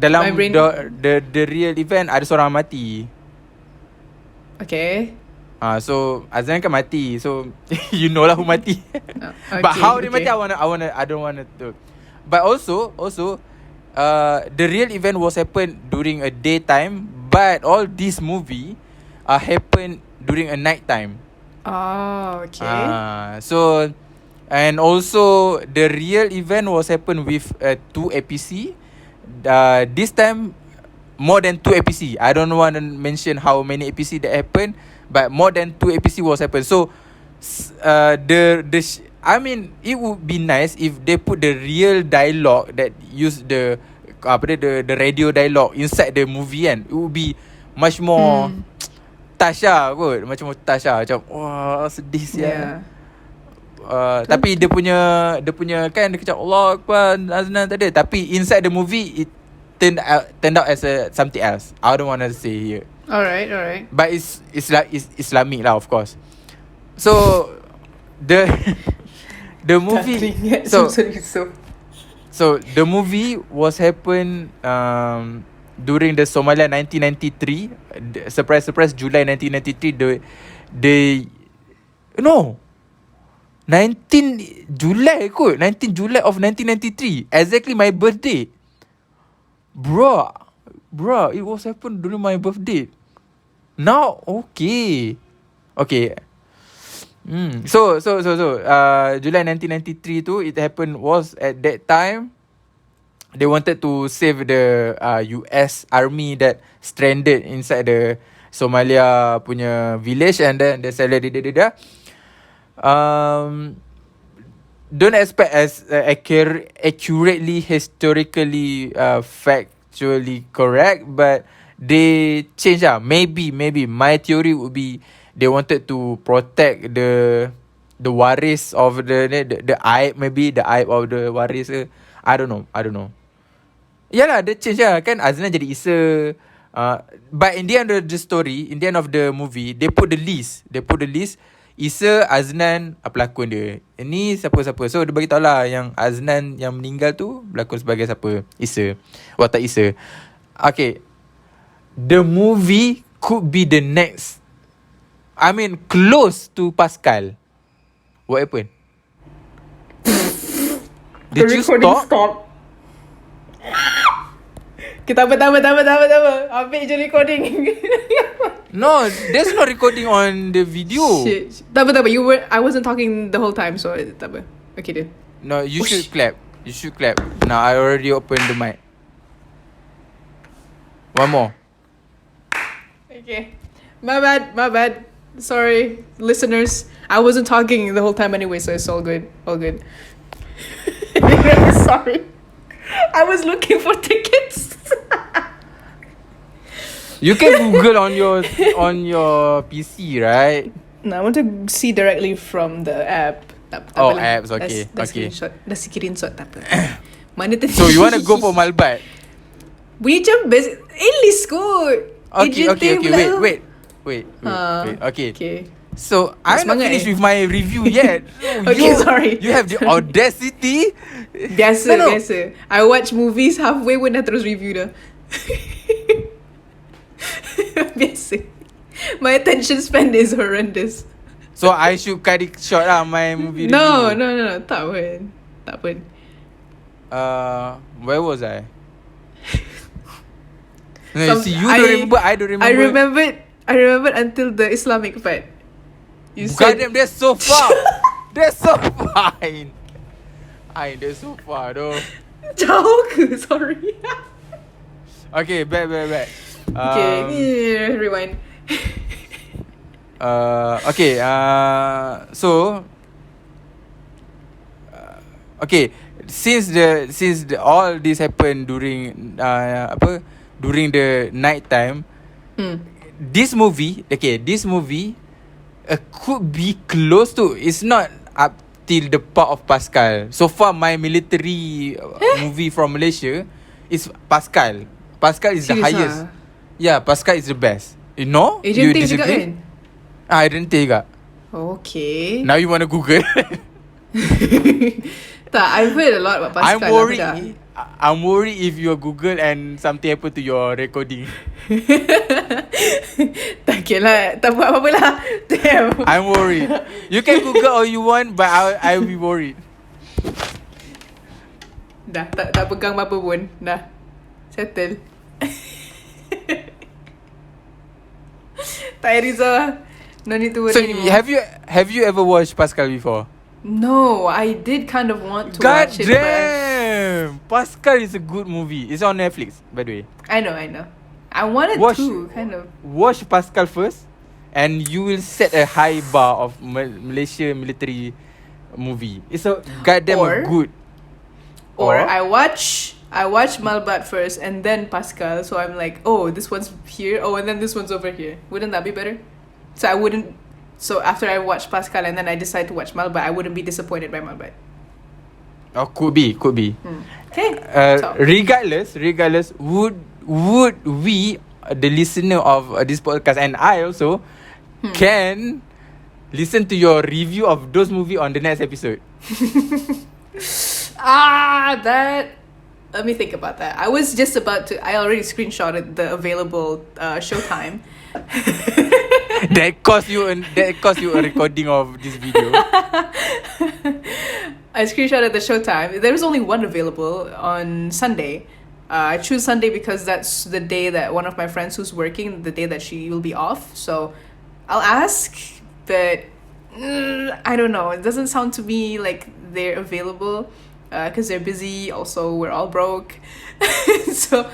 Dalam My brain- the real event ada seorang mati. Okay. So Aznan kan mati. So you know lah who mati. But how dia mati, I don't wanna talk. But also the real event was happened during a daytime, but all this movie happened during a night time. Oh, okay. So and also the real event was happened with 2 APC. This time more than 2 APC. I don't want to mention how many APC that happened, but more than 2 APC was happened. So I mean, it would be nice if they put the real dialogue that use the radio dialogue inside the movie kan. It would be much more touch lah kot. Macam touch lah. Macam wah sedih sial. Yeah. Tapi dia punya kan dia kecap Allah Akbar Aznan tak ada. Tapi inside the movie it turned out as something else. I don't want to say here. Alright. But it's Islamic lah, of course. So the movie so the movie was happen during the Somalia 1993. Surprise July 1993. The 19 July kot. 19 July of 1993. Exactly my birthday. Bro, it was happened during my birthday. Now, okay. So July 1993 tu, it happened was at that time they wanted to save the US army that stranded inside the Somalia punya village, and then they don't expect as accurately historically factually correct, but they change maybe my theory would be they wanted to protect the waris of the aib, maybe the aib of the waris. I don't know. Yalah, they change kan Aznan jadi Isa. But in the end of the story, in the end of the movie, they put the list. Isa, Aznan, pelakon dia. Ini siapa-siapa. So dia bagi tahu lah yang Aznan yang meninggal tu berlakon sebagai siapa? Isa. Watak Isa. Okay. The movie could be the next, I mean close to Pascal. What happened? Did you stop? Kita apa. Ambil je recording. No, there's no recording on the video. Shit. Tak apa. I wasn't talking the whole time, so tak apa. Okay dia. No, you should clap. You should clap. Now I already opened the mic. One more. Okay. My bad. Sorry, listeners. I wasn't talking the whole time anyway, so it's all good. All good. Really sorry. I was looking for tickets. You can Google on your PC, right? No, I want to see directly from the app. Tak Oh, apa lah. apps. Okay. Dah Okay. screenshot tak apa. Mana tadi? So you want to go for Malbatt? Bunyi macam best. English kot. Okay. Wait. Okay. Okay. So I'm not semangat finished eh. with my review yet. Okay, sorry. You have the audacity. Biasa, No. biasa. I watch movies halfway pun dah terus review dah. Biasa. My attention span is horrendous. So I should cut it short lah my movie No. review. Tak pun. Where was I? No, see, you don't remember. I don't remember. I remembered until the Islamic part. You God said damn, that's so far. That's so fine. That's so far though. jauh ke? Sorry. Okay, back. Okay, rewind. Okay. So. Okay. Since all this happened during during the night time. This movie could be close to. It's not up till the part of Pascal. So far, my military movie from Malaysia is Pascal. Pascal is the Serious highest. ah? Yeah, Pascal is the best. You know? Agent You Tay juga disagree? kan? Agent Tay juga. Okay. Now you want to Google? Tak, I've heard a lot about Pascal. I'm worried if you Google and something happen to your recording. Tak kira tak buat apa-apa lah. Damn. I'm worried. You can Google all you want, but I'll be worried. Dah tak pegang apa pun. Dah. Settle. Tak payah risau lah. No need to worry So anymore. have you ever watched Pascal before? No, I did kind of want to God watch it. damn! Pascal is a good movie. It's on Netflix, by the way. I know. I wanted to, kind of. Watch Pascal first, and you will set a high bar of Malaysia military movie. It's a goddamn good. Or I watch Malbatt first and then Pascal. So I'm like, oh, this one's here. Oh, and then this one's over here. Wouldn't that be better? So after I watch Pascal and then I decide to watch Malbatt, I wouldn't be disappointed by Malbatt. Oh, could be. Okay. Regardless, would we, the listener of this podcast, and I also can listen to your review of those movies on the next episode? Let me think about that. I was just about to. I already screenshotted the available showtime. That cost you a recording of this video. I screenshotted the showtime. There was only one available on Sunday. I choose Sunday because that's the day that one of my friends who's working, the day that she will be off. So I'll ask, but I don't know. It doesn't sound to me like they're available because they're busy. Also, we're all broke. So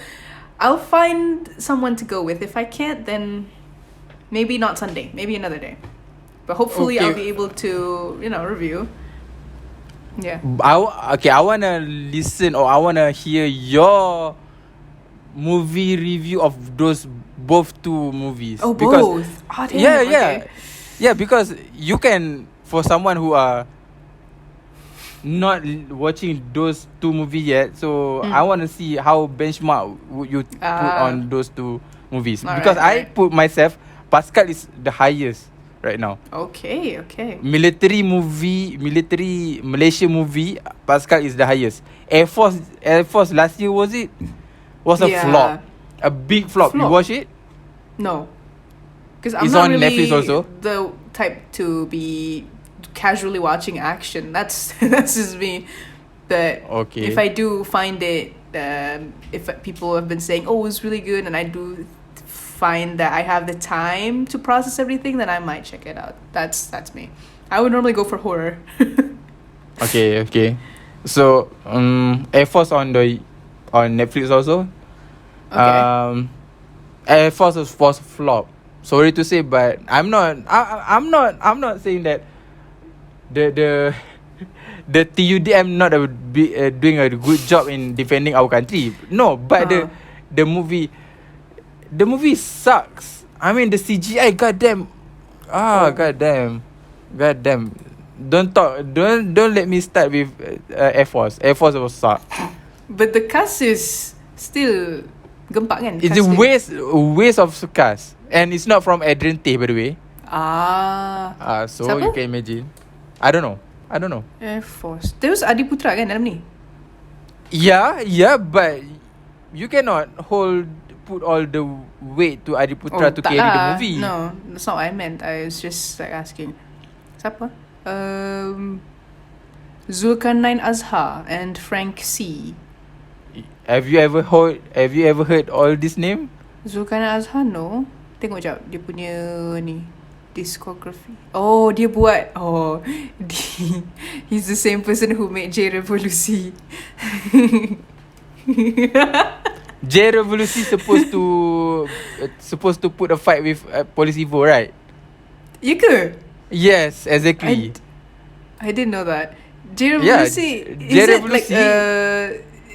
I'll find someone to go with. If I can't, then maybe not Sunday. Maybe another day. But hopefully Okay. I'll be able to, review. Yeah. I wanna listen, or I wanna hear your movie review of those both two movies. Oh, because, both. Oh, damn. Yeah. Because you can, for someone who are not watching those two movies yet, so I wanna see how benchmark would you put on those two movies. Because I put myself, Pascal is the highest right now. Okay. Military Malaysia movie, Pascal is the highest. Air Force last year was a flop. A big flop. You watch it? No. Because I'm It's not on really Netflix also? the type to be casually watching action. That's just me. But Okay. if I do find it, if people have been saying, oh, it's really good, and I do find that I have the time to process everything, then I might check it out. That's me. I would normally go for horror. Okay. So Air Force on Netflix also. Okay. Air Force was flop. Sorry to say, but I'm not saying that the the TUDM not doing a good job in defending our country. No, but Uh, the movie the movie sucks. I mean the CGI, goddamn. oh. Goddamn. Goddamn. Don't let me start with Air Force. Air Force was suck. But the cast is still gempak kan? It's a Cast dia. waste of cast. And it's not from Adrian Tay, by the way. Ah. So Siapa? you can imagine. I don't know. Air Force. Terus Adi Putra kan dalam ni? Yeah, but you cannot put all the weight to Adiputra to tak carry the lah. movie. No, that's not what I meant. I was just like asking. Siapa? Zulkarnain Azhar and Frank C. Have you ever heard all this name? Zulkarnain Azhar, no. Tengok jap dia punya ni discography. Oh, dia buat. Oh, he's the same person who made J Revolusi. J Revolusi supposed to put a fight with Police Evo, right? Ya ke? Yes, exactly. I didn't know that. J Yeah, Revolusi, J is it Revolusi- like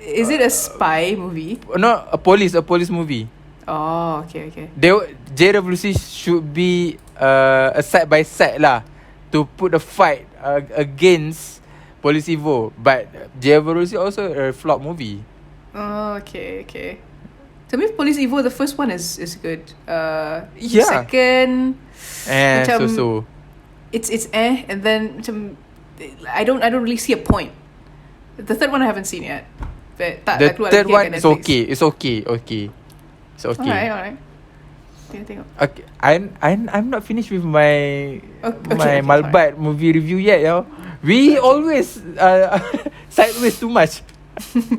is it a spy movie? No, a police movie. Oh, okay. J Revolusi should be a side by side lah to put a fight against Police Evo, but J Revolusi also a flop movie. Oh, okay. To me, Police Evo, the first one is good. Yeah. Second, macam, so. it's and then macam, I don't really see a point. The third one I haven't seen yet. But The third one is okay. It's okay. It's okay. Alright. Tengok. Okay, I'm not finished with my Okay, Malbatt movie review yet, yo. We always sideways too much.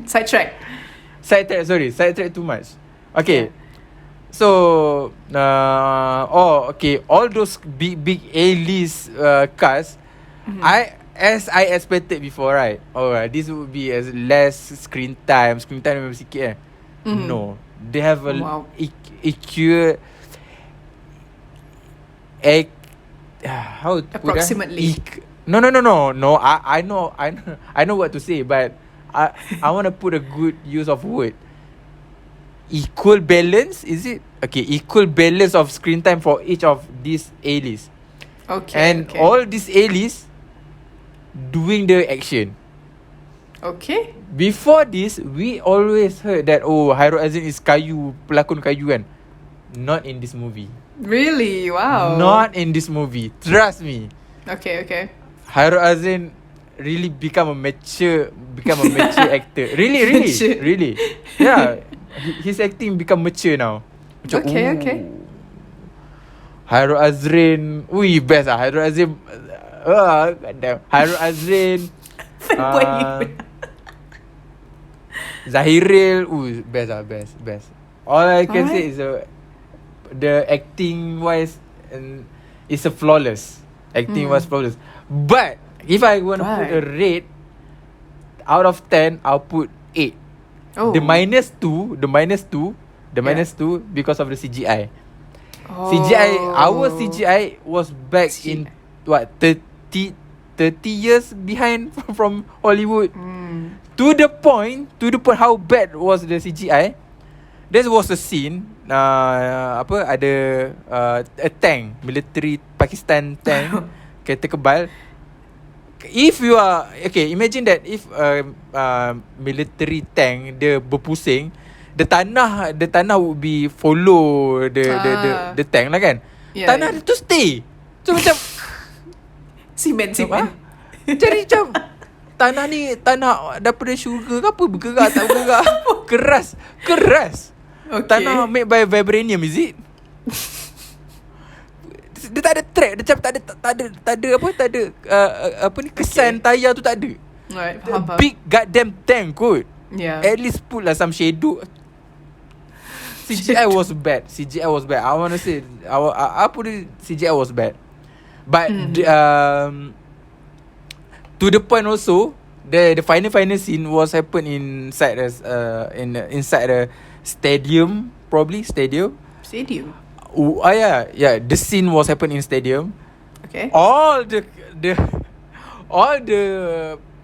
Sidetrack. Sidetrack too much. Okay. Yeah. So okay, all those big A-list cast, as I expected before, right? Alright, this would be as less screen time memang sikit No, they have a Wow. how to put Approximately. No. I know what to say, but I want to put a good use of word. Equal balance, is it? Okay, equal balance of screen time for each of these A-list. Okay. And all these A-list doing the action. Okay. Before this, we always heard that Hairul Azim is pelakon kayu kan. Not in this movie. Really? Wow. Not in this movie. Trust me. Okay. Hairul Azim really become a mature actor. Really. Mature. Really. Yeah. His acting become mature now. Macam, Okay. Hairul Azrin, best lah. Hairul Azim, goddamn. Hairul Azrin, Zahiril, best lah, best. All I can say is the acting wise, and it's a flawless. Acting was flawless. But if I want to put a rate out of 10, I'll put 8. Oh. The minus two because of the CGI. Oh. Our CGI was back in what 30 years behind from Hollywood. To the point how bad was the CGI. There was a scene ada a tank, military Pakistan tank, kereta kebal. If you are imagine that if military tank dia berpusing, the tanah would be follow the tank lah kan. Yeah, Tanah dia tu stay. So macam Cement. jadi macam tanah daripada syurga ke apa, bergerak tak bergerak. Keras. Okay. Tanah made by vibranium, is it? Dia tak ada track, dia macam tak ada apa ni, kesan tayar tu tak ada. Right, faham. Big goddamn tank kot. Yeah. At least put lah some shadow. CGI was bad. I want to say I put it, CGI was bad. But to the point also, the final scene was happen inside inside a stadium, probably stadium. Stadium. Yeah. The scene was happen in stadium. Okay. All the all the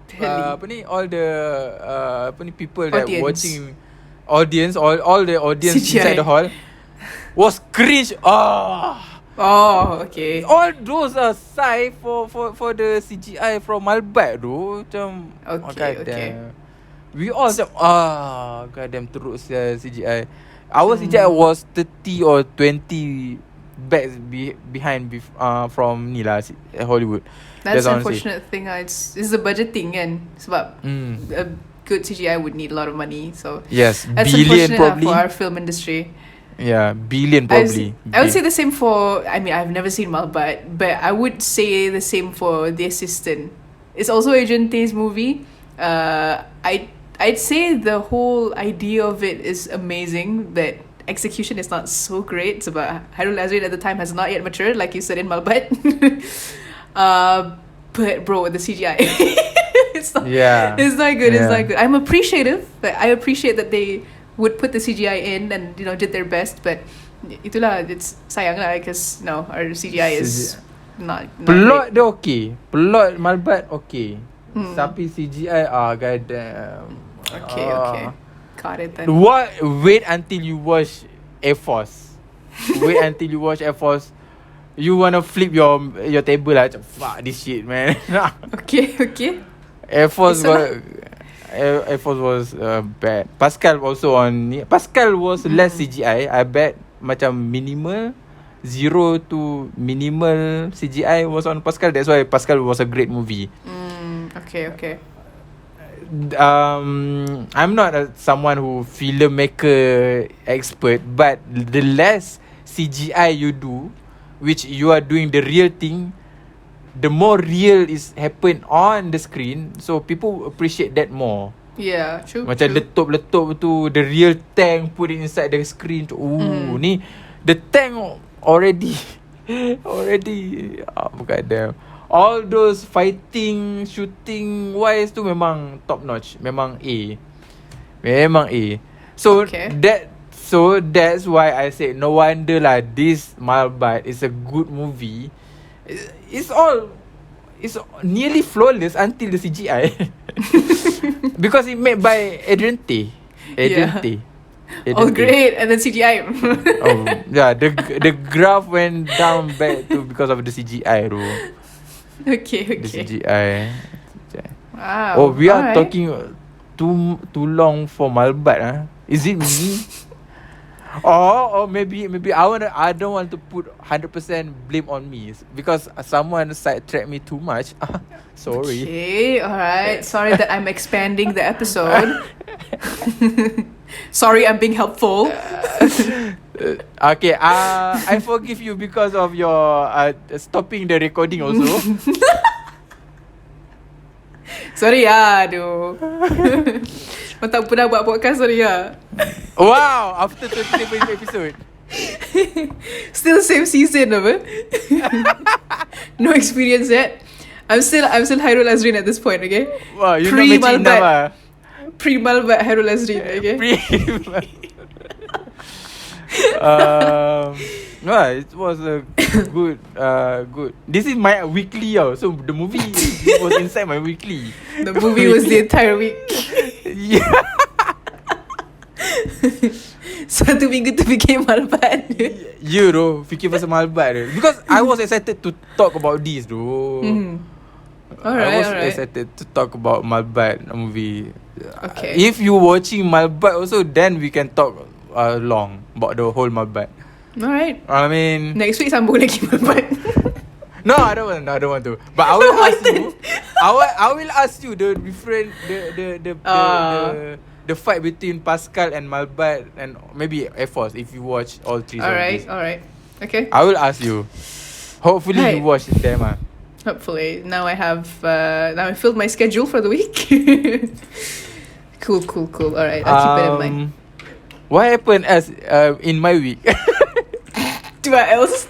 Tele. all the people that Audience. watching all the audience CGI. inside the hall was cringe. Oh, okay. All those are sigh for the CGI from Malbatt though. Macam Okay, okay. We all macam goddamn teruk CGI. Our CGI was 30 or 20 backs behind from ni lah Hollywood. That's what an I'm saying. unfortunate thing. It's a budget thing kan. Sebab a good CGI would need a lot of money. So Yes, that's billion unfortunate probably. for our film industry. Yeah, billion probably. I would say the same for. I mean, I've never seen Malbatt, but I would say the same for The Assistant. It's also Adrian Tay's movie. I'd say the whole idea of it is amazing, but execution is not so great. It's about Hairul Azrin at the time has not yet matured, like you said in Malbatt. But bro, the CGI, it's not good. Yeah. It's not good. I'm appreciative. Like, I appreciate that they would put the CGI in and did their best, but itulah, it's sayang lah because our CGI is not Plot great. dia okay. Plot Malbatt okay. Tapi CGI goddamn. Okay. Got it then. Wait until you watch Air Force. Wait until you watch Air Force. You wanna flip your table lah. Macam, fuck this shit, man. Okay. Air Force So Air Force was bad. Pascal also Pascal was less CGI. I bet macam minimal 0 to minimal CGI was on Pascal. That's why Pascal was a great movie. Okay. I'm not someone who filmmaker expert, but the less CGI you do, which you are doing the real thing, the more real is happen on the screen, so people appreciate that more. Yeah, true. Macam letup tu, the real tank put it inside the screen. Ni the tank already goddamn. All those fighting, shooting wise tu memang top notch. Memang A. So Okay. that's why I said no wonder lah this Malbatt is a good movie. It's nearly flawless until the CGI. Because it made by Adrian Tay. Oh great, and then CGI. The graph went down back to because of the CGI though. Okay. The CGI. Wow. We are alright. talking too long for Malbatt. Is it me? Or maybe I don't want to put 100% blame on me because someone sidetracked me too much. Sorry. Okay, alright. Sorry that I'm expanding the episode. Sorry, I'm being helpful. Okay, I forgive you because of your stopping the recording also. Sorry aduh. Kau tak pernah buat podcast, sorry Wow, after 27 episode. Still same season apa? No experience yet. I'm still Hairul Azrin at this point, okay? Wow, you know matching nama. Pre-Malbatt Hairul Azrin, okay? It was a good. This is my weekly, so the movie was inside my weekly. The movie was the entire week. Yeah. Satu minggu tu fikir Malbatt. You fikir pasal Malbatt because I was excited to talk about this I was excited to talk about Malbatt movie. Okay. If you watching Malbatt also, then we can talk long about the whole Malbatt. Alright. I mean, Next week sambung lagi Malbatt. no, I don't want to. But I will ask you. I will ask you the different the fight between Pascal and Malbatt and maybe Air Force if you watch all three. Alright. Okay. I will ask you. Hopefully you watch them. Hopefully. Now I have now I filled my schedule for the week. Cool. Alright, I'll keep it in mind. What happened in my week? What else?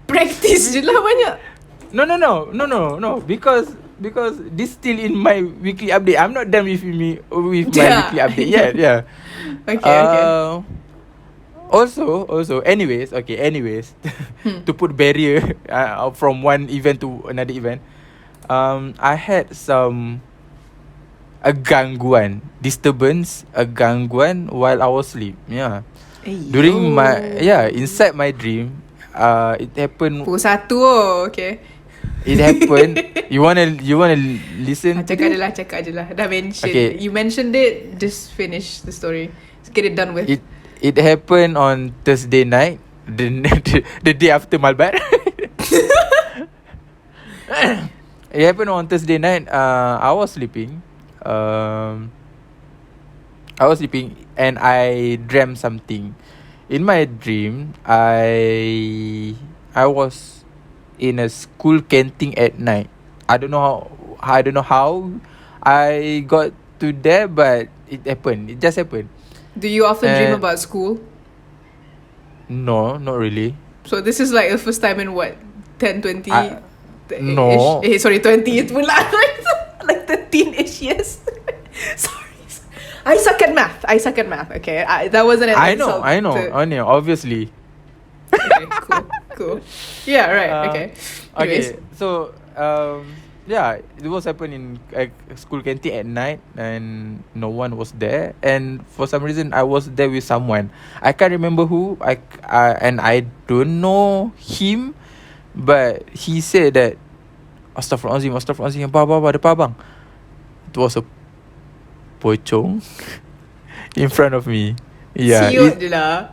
Practice je lah banyak. No. Because because this still in my weekly update. I'm not done with my Yeah. weekly update yet. Yeah. Okay. Uh, also, anyways, Hmm. to put barrier from one event to another event, I had a gangguan while I was asleep. Yeah, during Ayo. inside my dream, it happened. Pukul 1. Oh, okay. It happened. You wanna listen to this? Cakap je lah. Dah mention. Okay, You mentioned it, just finish the story. Let's get it done with. it happened on Thursday night, the day after Malbatt. It happened on Thursday night. I was sleeping. Um, I was sleeping and I dreamt something. In my dream, I was in a school canteen at night. I don't know how I got to there, but it happened. It just happened. Do you often dream And about school? no, not really. So this is like the first time in what? 10, 20 I ish. no. Sorry, 20 pula. Like 13-ish years. Sorry. I suck at math. Okay. That wasn't an insult. I know. Obviously. Okay, cool. Yeah, right. Okay. Anyways. Okay. So yeah, it was happening in a school canteen at night, and no one was there. And for some reason, I was there with someone. I can't remember who. And I don't know him, but he said that Astaghfirullahalazim, depan abang. It was a pocong in front of me. Yeah, Siut je lah.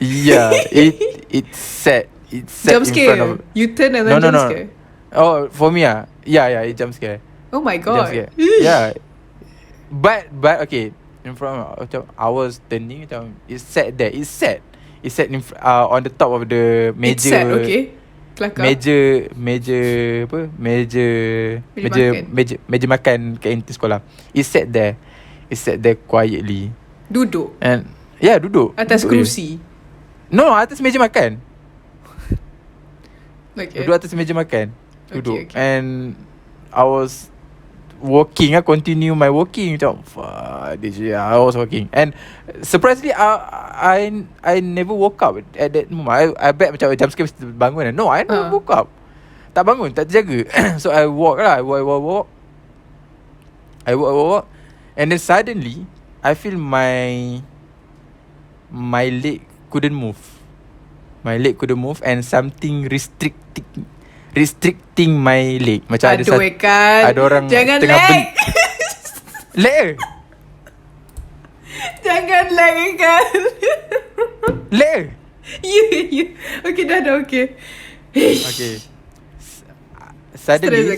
it sat Jump in front of. scare. You turn and then No. jump scare. Oh, for me it jump scare. Oh my Jump god. scare. Yeah. But okay, in front of I was turning macam it sat there. It sat on the top of the meja. It's set, okay. Kelakar. Meja apa? Meja makan kat inti sekolah. It sat there quietly. Duduk. And duduk. Atas Duduk je. kerusi. No, atas meja makan. Okay. Duduk atas meja makan. Duduk. Okay. And I was walking. I continue my walking. Macam I was walking. And surprisingly, I never woke up at that moment. I bet macam jam sikit mesti bangun. No, I never woke up. Tak bangun, tak terjaga. So I walk lah. I walk. And then suddenly I feel my leg couldn't move. My leg couldn't move, and something restricting my leg. Macam ada orang jangan tengah leg. Leg. Jangan leg kan. Leg. You. Okay, dah okay. Okay. Suddenly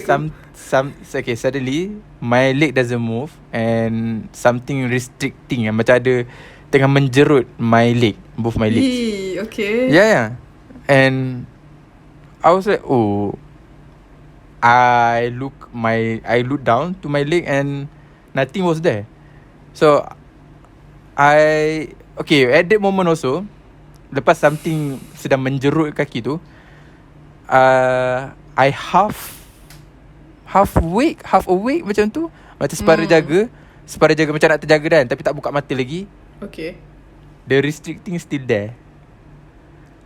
Stress suddenly my leg doesn't move, and something restricting, macam ada tengah menjerut my leg, both my legs. Okay. Yeah. And I was like, oh, I look down to my leg and nothing was there. So at that moment also, lepas something sedang menjerut kaki tu, I half awake macam tu, macam separa jaga macam nak terjaga kan, tapi tak buka mata lagi. Okay. The restricting still there.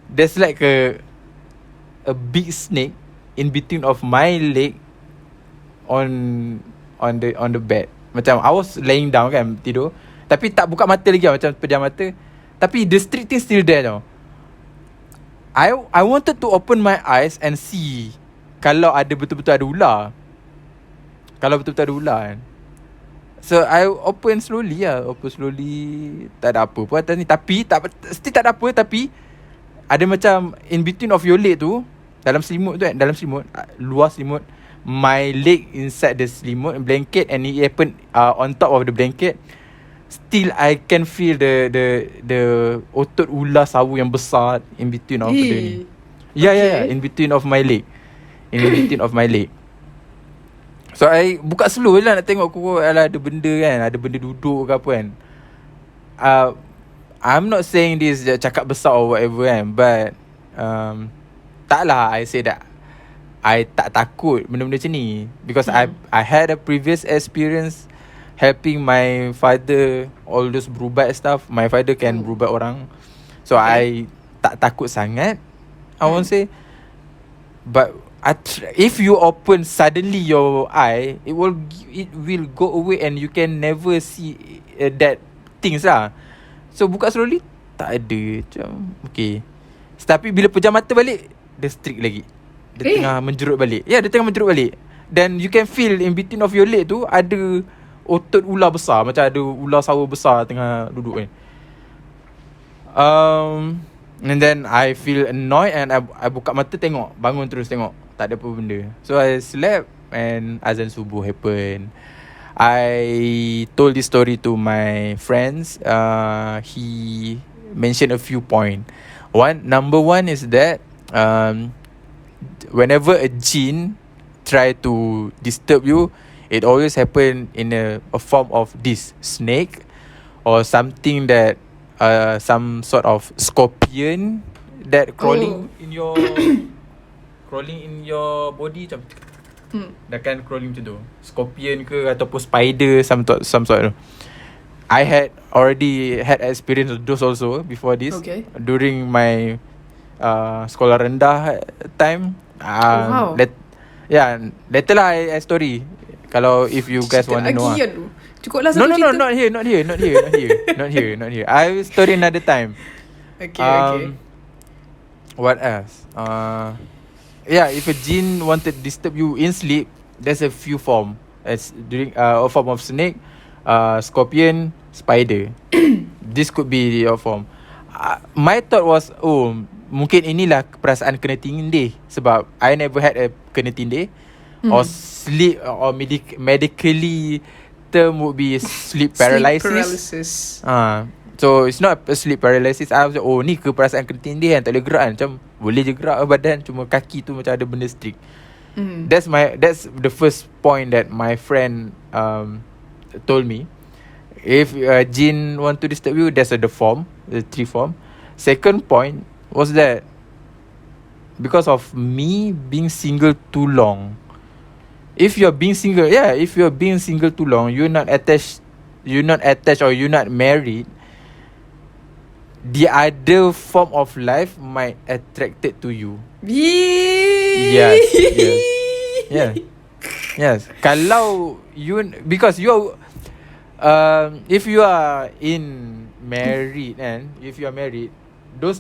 There's like a big snake in between of my leg on the bed. Macam I was laying down kan, tidur, tapi tak buka mata lagi macam pejam mata, tapi the restricting still there tau. I wanted to open my eyes and see kalau ada betul-betul ada ular. Kan. So I open slowly. Tak ada apa pun atas ni. Tapi still tak ada apa. Tapi ada macam in between of your leg tu, dalam selimut tu kan, luar selimut, my leg inside the selimut blanket, and it happened on top of the blanket. Still I can feel the otot ular sawu yang besar in between of the ni. Yeah, in between of my leg. So I buka slow lah nak tengok ada benda kan, ada benda duduk ke apa kan. I'm not saying this cakap besar or whatever kan, but tak lah, I say that I tak takut benda-benda macam ni. Because Mm. I had a previous experience helping my father, all those berubat stuff. My father can Oh. berubat orang. So Okay. I tak takut sangat, I won't Mm. say. But if you open suddenly your eye, it will go away and you can never see that things lah. So buka slowly, tak ada. Macam okay. Tapi bila pejam mata balik, dia strict lagi. Dia tengah menjerut balik. Ya, dia tengah menjerut balik. Then you can feel in between of your leg tu ada otot ular besar. Macam ada ular sawa besar tengah duduk kan. And then I feel annoyed and I buka mata tengok. Bangun terus tengok. Tak ada apa benda. So I slept and azan subuh happen. I told this story to my friends. He mentioned a few points. Number one is that whenever a jinn try to disturb you, it always happen in a form of this snake or something that some sort of scorpion that crawling in your body macam dah kan crawling macam tu. Scorpion ke ataupun spider some sort. I had already had experience of those also before this. Okay. During my sekolah rendah time. Wow. Later lah I story. Kalau if you guys want to know. Cukuplah No, satu cerita. not here. I will story another time. Okay. What else? If a jinn wanted to disturb you in sleep, there's a few form. As during a form of snake, scorpion, spider. This could be your form. My thought was, mungkin inilah perasaan kena tindih. Sebab I never had a kena tindih or sleep or medically term would be sleep paralysis. So it's not a sleep paralysis. I was like, ni ke perasaan kena tindih kan, tak boleh gerak kan. Macam boleh je gerak badan, cuma kaki tu macam ada benda strict. That's the first point that my friend told me. If jinn want to disturb you, there's the form, the 3 form. Second point was that because of me being single too long. If you're being single too long, you're not attached or you're not married, the other form of life might attracted to you. Yes. Kalau because if you are married and if you are married, those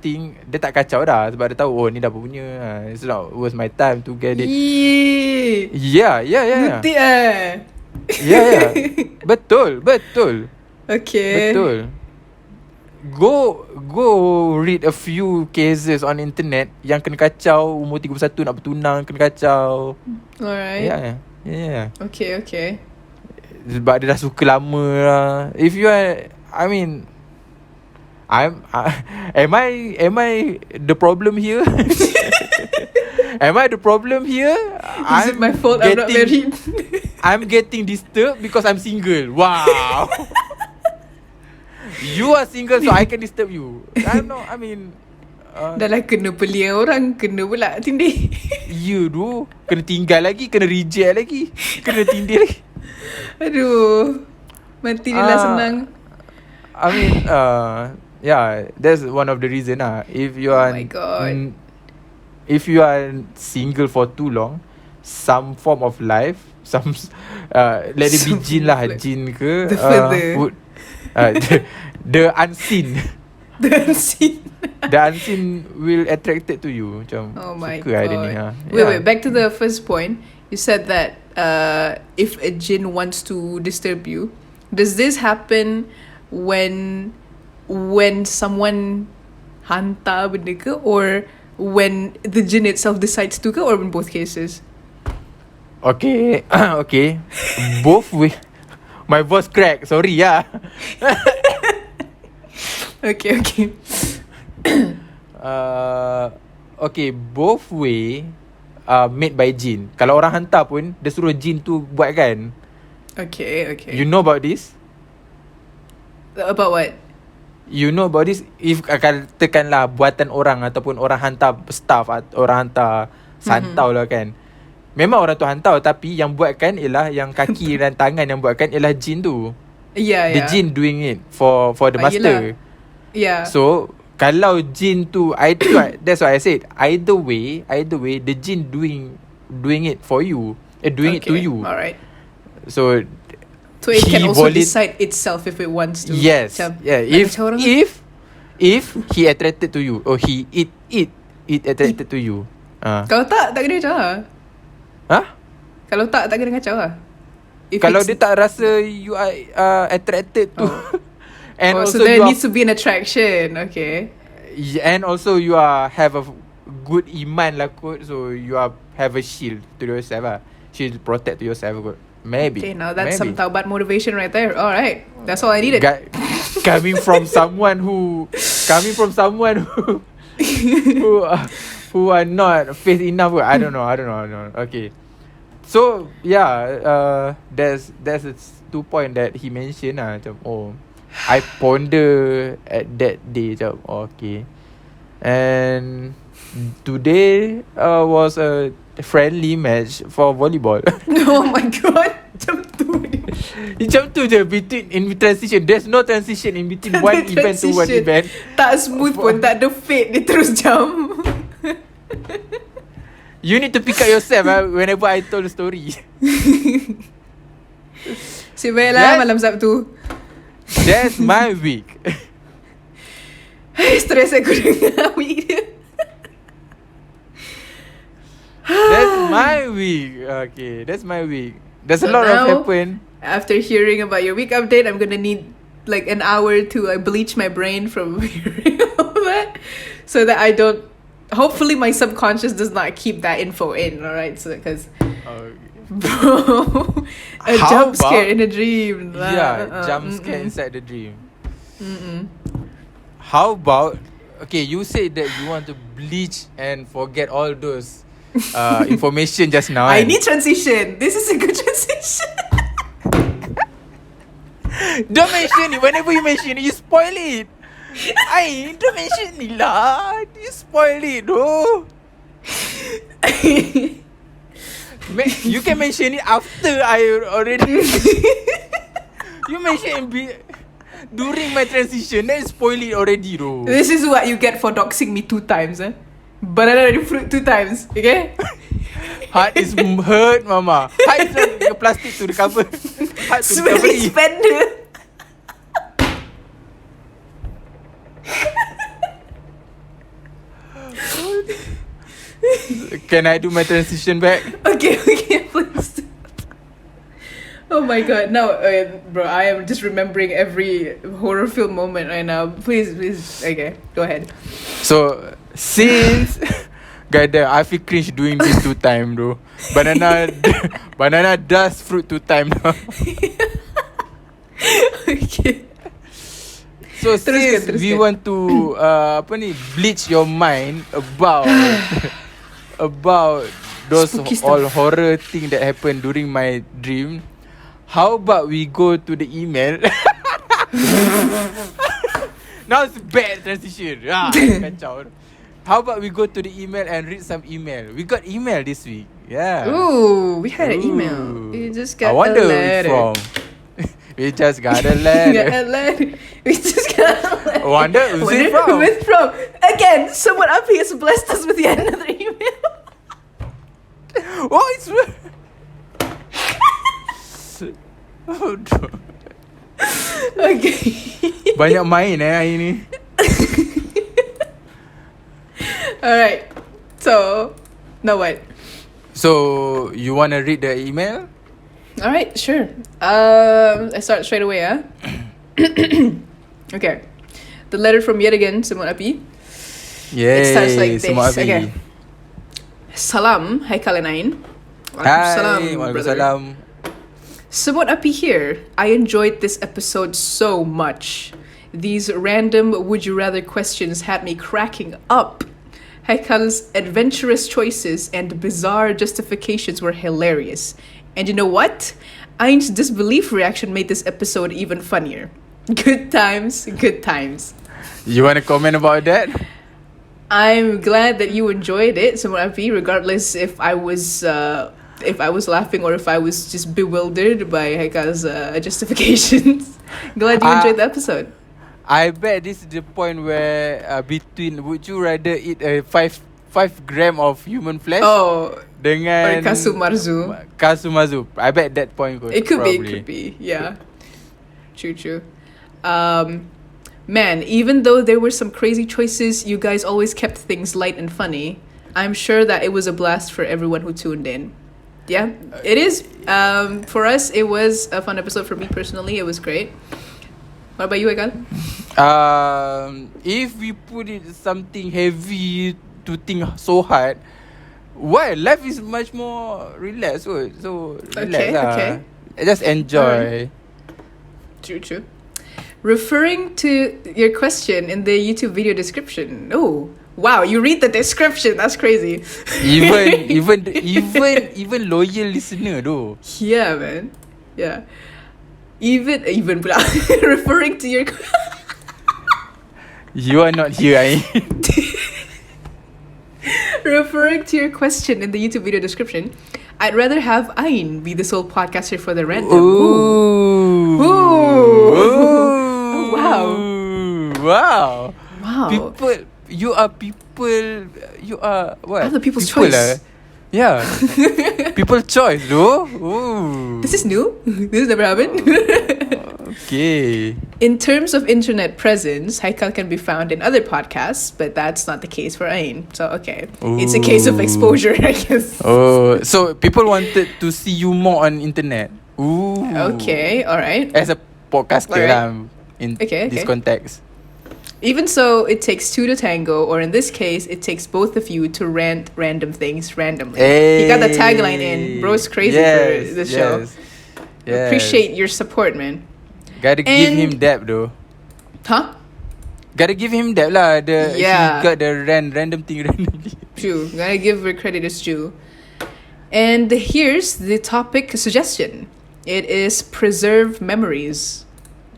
thing dia tak kacau dah sebab dia tahu ni dah punya. It's not worth my time to get it. Yeah. Butik Yeah. Betul. Okay. Betul. Go read a few cases on internet yang kena kacau, umur 31 nak bertunang kena kacau. Alright. Yeah. Okay. Sebab dia dah suka lama lah. If you are, I mean, am I the problem here? Am I the problem here? Is it my fault I'm not married? I'm getting disturbed because I'm single. Wow. You are single so I can disturb you. I mean dah lah kena pelian orang, kena pula tindih. You tu kena tinggal lagi, kena reject lagi, kena tindih lagi. Aduh, mati dia lah senang. I mean that's one of the reason lah. If you are, oh my God. If you are single for too long, some form of life, let it be jin lah, jin ke The further the unseen. The unseen. The unseen will attracted to you. Macam Oh my suka God. ni, ha. Wait, back to the first point. You said that if a jinn wants to disturb you, does this happen when someone hantar benda ke, or when the jinn itself decides to ke, or in both cases? Okay. Okay. Both way. My voice crack. Sorry ya. Okay. Okay, both way made by jin. Kalau orang hantar pun dia suruh jin tu buat kan. Okay. You know about this? About what? You know about this? If katakanlah buatan orang ataupun orang hantar staff, orang hantar Santau lah kan. Memang orang tu hantau, tapi yang buatkan ialah yang kaki dan tangan yang buatkan ialah jin tu. Yeah, The yeah. jin doing it for the master. Yeah. So kalau jin tu, that's what I said. Either way, the jin doing it for you, doing it to you. Alright. So it he can also decide itself if it wants to. Yes. Macam, Yeah. If he attracted to you, or he attracted to you. Kalau tak kena kacau lah. Huh? Kalau tak kena kacau lah. Kalau dia tak rasa you are attracted to, and also so there needs to be an attraction. Okay. And also you have a good iman lah kot, so you have a shield to yourself lah. Shield protect to yourself kot. Maybe. Okay, now that's some Taubat motivation right there. Alright, that's all I needed. Coming from someone who who are not faith enough. I don't know. Okay. So yeah, there's 2 point that he mentioned lah. Macam, I ponder at that day. Macam, okay. And today was a friendly match for volleyball. Oh my god. Macam tu je in transition. There's no transition in between one event to one event. Tak smooth pun, tak ada fade. Dia terus jump. You need to pick up yourself whenever I told the story. Baiklah malam Sabtu. That's my week. Stress aku dengar week dia. That's my week. Okay, that's my week. There's a lot of happen. After hearing about your week update, I'm gonna need like an hour to bleach my brain from hearing all that, so that I don't. Hopefully, my subconscious does not keep that info in. All right, so because, bro, jump scare in a dream. Jump scare inside the dream. How about? Okay, you said that you want to bleach and forget all those information just now. I need transition. This is a good transition. Don't mention it. Whenever you mention it, you spoil it. Don't mention it lah. You spoil it, though. You can mention it after I already. You mention it during my transition. Then spoil it already, though. This is what you get for doxing me 2 times, eh? Banana and fruit 2 times, okay? Heart is hurt, mama. Heart is like a plastic to recover. Heart to recover. Spender. Can I do my transition back? Okay, please. Oh my god, no, bro, I am just remembering every horror film moment right now. Please, okay, go ahead. So, since Gada, I feel cringe doing this 2 times, bro. Banana does fruit 2 times now. Okay. So since we want to bleach your mind about those all horror thing that happened during my dream, how about we go to the email? Now it's bad transition. Kacau. How about we go to the email and read some email? We got email this week. Yeah. Ooh, we had an email. We just got I wonder a where letter. it's from. We just got a letter. We just got a letter. Wonder who's it from? Who it's from? Again, someone up here has blessed us with yet another email. Oh, it's Okay. banyak main hari ni. Alright. So, now what? So, you want to read the email? Alright, sure. I start straight away, huh? Okay. The letter from yet again, Semut Api. Yay, It starts like this. Semut Api. Okay. Salam, hai kalian lain. Hai, Waalaikumsalam. Semut Api here. I enjoyed this episode so much. These random would you rather questions had me cracking up. Haikal's adventurous choices and bizarre justifications were hilarious. And you know what? Ain's disbelief reaction made this episode even funnier. Good times, good times. You want to comment about that? I'm glad that you enjoyed it, Semua Api, regardless if I was laughing or if I was just bewildered by Haikal's justifications. Glad you enjoyed the episode. I bet this is the point where between would you rather eat a 5 gram of human flesh Oh, or dengan Kasumarzu. Kasumazu. I bet that point It could probably. be. Yeah. True. Man, even though there were some crazy choices, you guys always kept things light and funny. I'm sure that it was a blast for everyone who tuned in. Yeah, it is. For us, it was a fun episode. For me personally, it was great. What about you, Ekal? If we put it something heavy to think so hard, why life is much more relaxed. So relax. Okay. Just enjoy. True. Referring to your question in the YouTube video description. Oh, wow! You read the description. That's crazy. even loyal listener though. Yeah, man. Yeah. Even pula. Referring to your You are not here, eh? referring to your question in the YouTube video description, I'd rather have Ain be the sole podcaster for the random. Ooh. Oh, wow. People, you are what? I'm the people's people, choice. Yeah. People choice though. Ooh. This is new. This has never happened. Okay. In terms of internet presence, Haikal can be found in other podcasts, but that's not the case for Ain. So, okay. It's a case of exposure, I guess. Oh, so people wanted to see you more on internet. Ooh. Okay, alright. As a podcaster in Okay. this context. Even so, it takes two to tango, or in this case, it takes both of you to rant random things randomly. Hey. He got the tagline in. Bro's crazy for the show. Yes. Appreciate your support, man. Gotta give him that though. Huh? Gotta give him that lah. He Yeah. got the random thing randomly. True. Gotta give where credit is due. And here's the topic suggestion. It is preserve memories.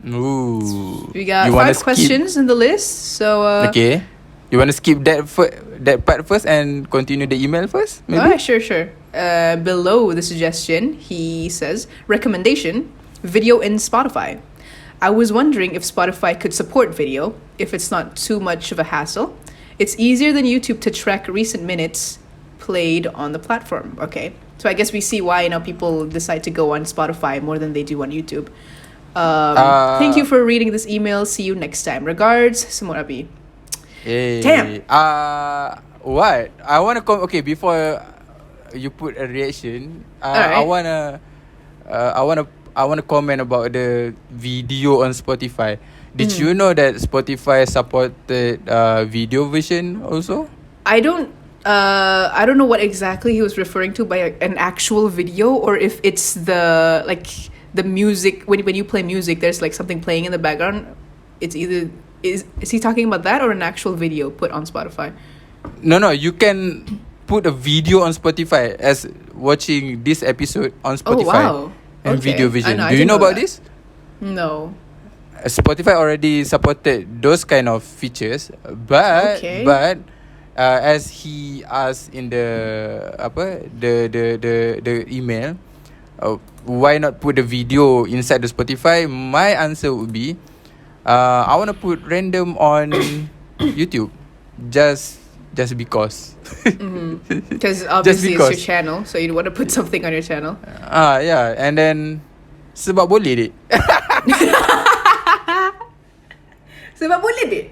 Ooh. We got You wanna 5 questions in the list. So okay. You wanna skip that that part first and continue the email first? Maybe. Alright, sure. Below the suggestion, he says, recommendation, video in Spotify. I was wondering if Spotify could support video, if it's not too much of a hassle. It's easier than YouTube to track recent minutes played on the platform. Okay. So I guess we see why people decide to go on Spotify more than they do on YouTube. Thank you for reading this email. See you next time. Regards, Sumurabi. Hey. Damn. What? I wanna okay, before you put a reaction, I wanna comment about the video on Spotify. Did you know that Spotify supported video version also? I don't know what exactly he was referring to by an actual video, or if it's the music when you play music, there's like something playing in the background. It's either is he talking about that or an actual video put on Spotify? No, you can put a video on Spotify as watching this episode on Spotify. Oh, wow. And Okay. video vision. I Do you know about that. this? No. Spotify already supported those kind of features, but Okay. as he asked in the the email, why not put the video inside the Spotify? My answer would be, I want to put random on YouTube, just because. Because obviously it's because. your channel, so you want to put something on your channel. Yeah, and then sebab boleh dik. Sebab boleh deh.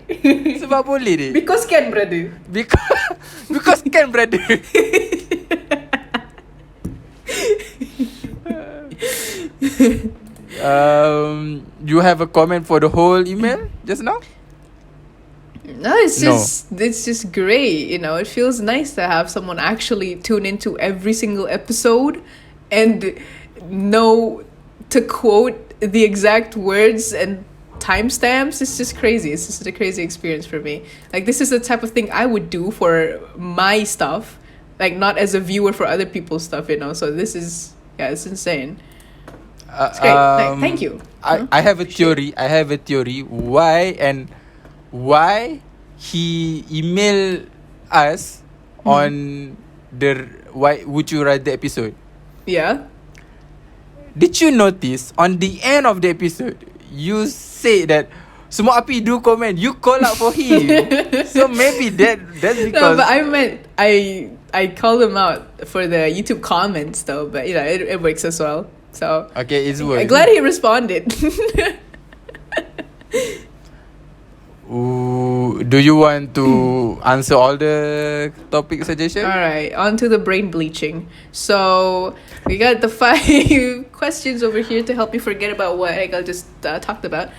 Sebab boleh dik. Because can, brother. Because can, brother. You have a comment for the whole email just now? No, it's just great. It feels nice to have someone actually tune into every single episode and know to quote the exact words and timestamps. It's just crazy. It's just a crazy experience for me. Like, this is the type of thing I would do for my stuff, like not as a viewer for other people's stuff. So this is it's insane. It's great. Thank you. I have a theory. Why he emailed us on the Why Would You Rather episode. Yeah. Did you notice on the end of the episode, you say that semua api do comment, you call out for him. So maybe that's No, because but I meant I called him out for the YouTube comments though, but it works as well. So okay, it's worth. I'm glad he responded. Ooh, do you want to answer all the topic suggestion? All right, on to the brain bleaching. So we got the 5 questions over here to help you forget about what Egal just talked about.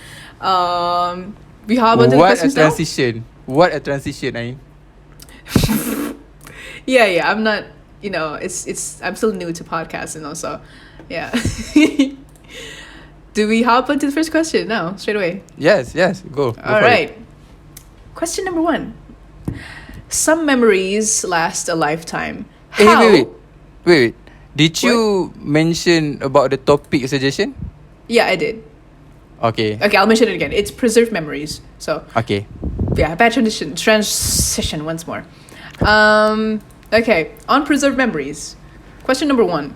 We hop on to the What a questions now. transition! What a transition, Ain. Yeah. I'm not. I'm still new to podcasting also. Yeah. Do we hop onto the first question now, straight away? Yes, go. All right. Question number 1. Some memories last a lifetime. How? Wait. Did you mention about the topic suggestion? Yeah, I did. Okay, I'll mention it again. It's preserved memories. So, okay. yeah, bad transition once more. Okay, on preserved memories. Question number 1.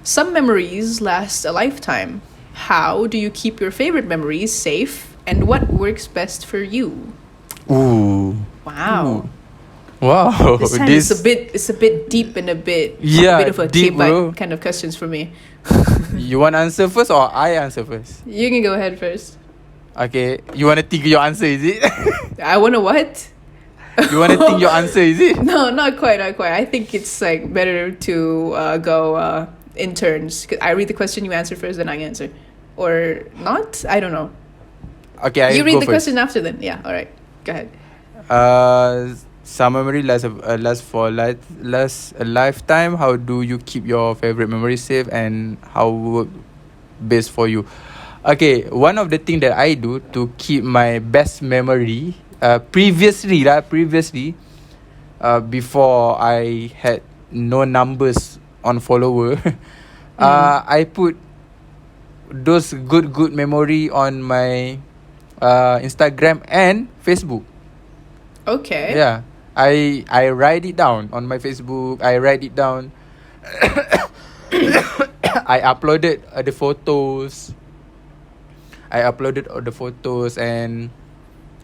Some memories last a lifetime. How do you keep your favorite memories safe, and what works best for you? Ooh. Wow. Wow. This time it's a bit deep and a bit of a deep, bro. K-bite kind of questions for me. You want to answer first or I answer first? You can go ahead first. Okay. You want to think your answer, is it? I wanna what? You want to think your answer, is it? No, not quite. I think it's like better to go in turns. 'Cause I read the question, you answer first, then I answer, or not. I don't know. Okay, I You go read the first. question after then. Yeah. All right. Go ahead. Some memory last a lifetime. How do you keep your favorite memory safe, and how work best for you? Okay, one of the thing that I do to keep my best memory, previously, before I had no numbers on follower, I put those good memory on my Instagram and Facebook. Okay. Yeah, I write it down on my Facebook. I write it down. I uploaded the photos. And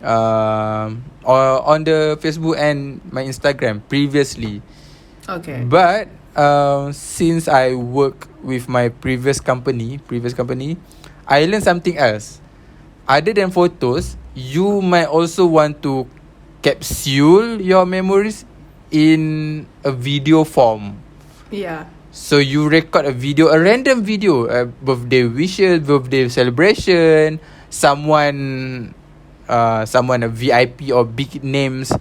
on the Facebook and my Instagram previously. Okay. But since I work with my previous company, I learned something else. Other than photos, you might also want to capsule your memories in a video form. Yeah. So you record a random video, a birthday wishes, birthday celebration, someone a VIP or big names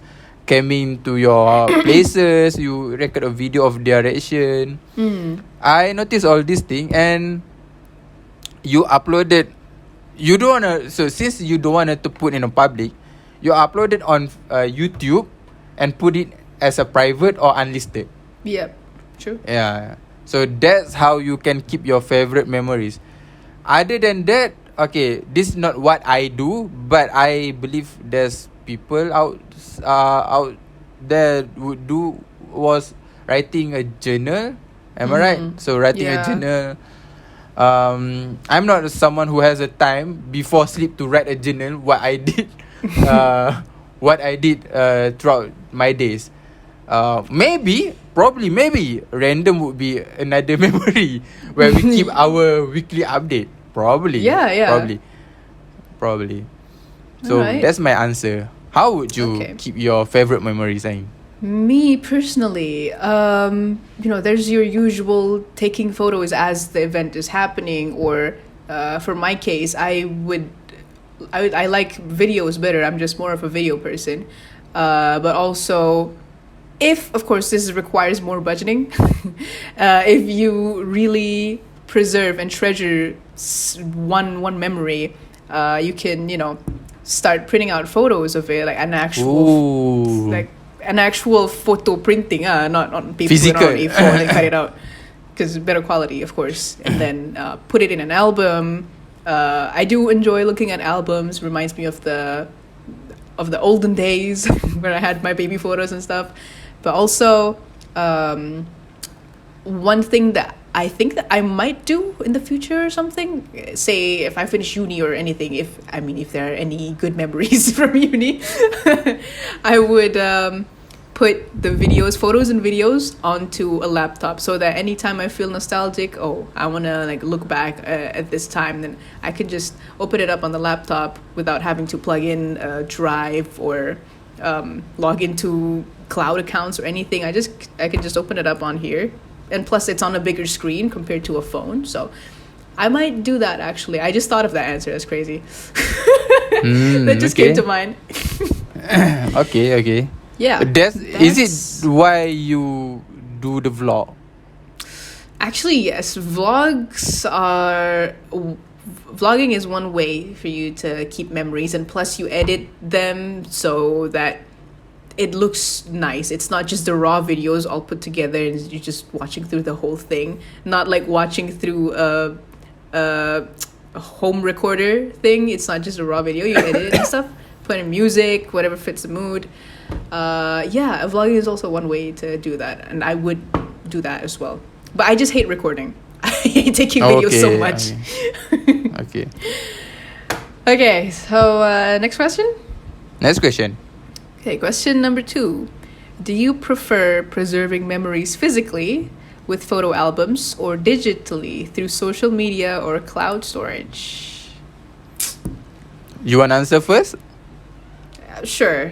coming to your places. You record a video of their reaction. I noticed all these things, and you uploaded. You don't wanna. So since you don't wanna to put in a public, you upload it on YouTube and put it as a private or unlisted. Yep. True. Yeah. So that's how you can keep your favorite memories. Other than that, okay, this is not what I do, but I believe there's people out there would do was writing a journal. Am I right? So writing a Yeah. journal. I'm not someone who has a time before sleep to write a journal. What I did, throughout my days. Maybe random would be another memory where we keep our weekly update. Probably. So Alright. that's my answer. How would you Okay. keep your favorite memories, Ain? Me personally, there's your usual taking photos as the event is happening, or for my case, I like videos better. I'm just more of a video person, but also, if of course this requires more budgeting, if you really preserve and treasure one memory, you can start printing out photos of it, like an actual photo printing, not on paper, Physical. not on A4, and cut it out, because better quality, of course, and then put it in an album. I do enjoy looking at albums. Reminds me of of the olden days where I had my baby photos and stuff. But also, one thing that I think that I might do in the future or something, say if I finish uni or anything, if there are any good memories from uni, I would put the photos and videos onto a laptop so that anytime I feel nostalgic, I want to like look back at this time, then I can just open it up on the laptop without having to plug in a drive or log into cloud accounts or anything. I can just open it up on here, and plus it's on a bigger screen compared to a phone, so I might do that. Actually, I just thought of that answer. That's crazy. That just came to mind. Okay. Yeah, Is it why you do the vlog? actually, yes. Vlogging is one way for you to keep memories, and plus you edit them so that it looks nice. It's not just the raw videos all put together and you're just watching through the whole thing. Not like watching through a home recorder thing. It's not just a raw video. You edit it and stuff. Put in music, whatever fits the mood. Vlogging is also one way to do that, and I would do that as well. But I just hate recording. I hate taking videos so much. Okay. Okay, so next question. Next question. Okay, question number 2. Do you prefer preserving memories physically with photo albums or digitally through social media or cloud storage? You want to answer first? Sure.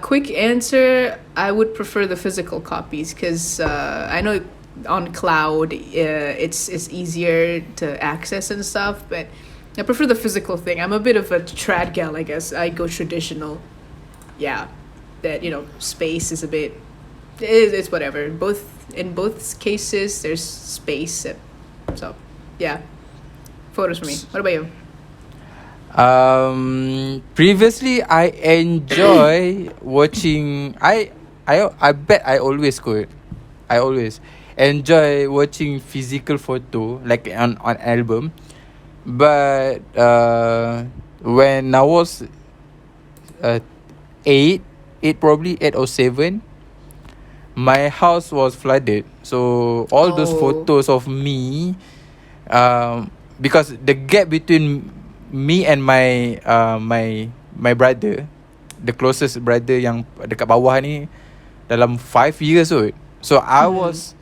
Quick answer, I would prefer the physical copies because I know on cloud it's easier to access and stuff, but I prefer the physical thing. I'm a bit of a trad gal, I guess. I go traditional. Yeah, that space is a bit. It's whatever. In both cases, there's space. So, yeah, photos for me. What about you? Previously I enjoy watching. I bet I always could. I always enjoy watching physical photo like on album, but when I was probably 8 or 7, my house was flooded. So all those photos of me, because the gap between me and my brother, the closest brother yang dekat bawah ni, dalam 5 years old. So I was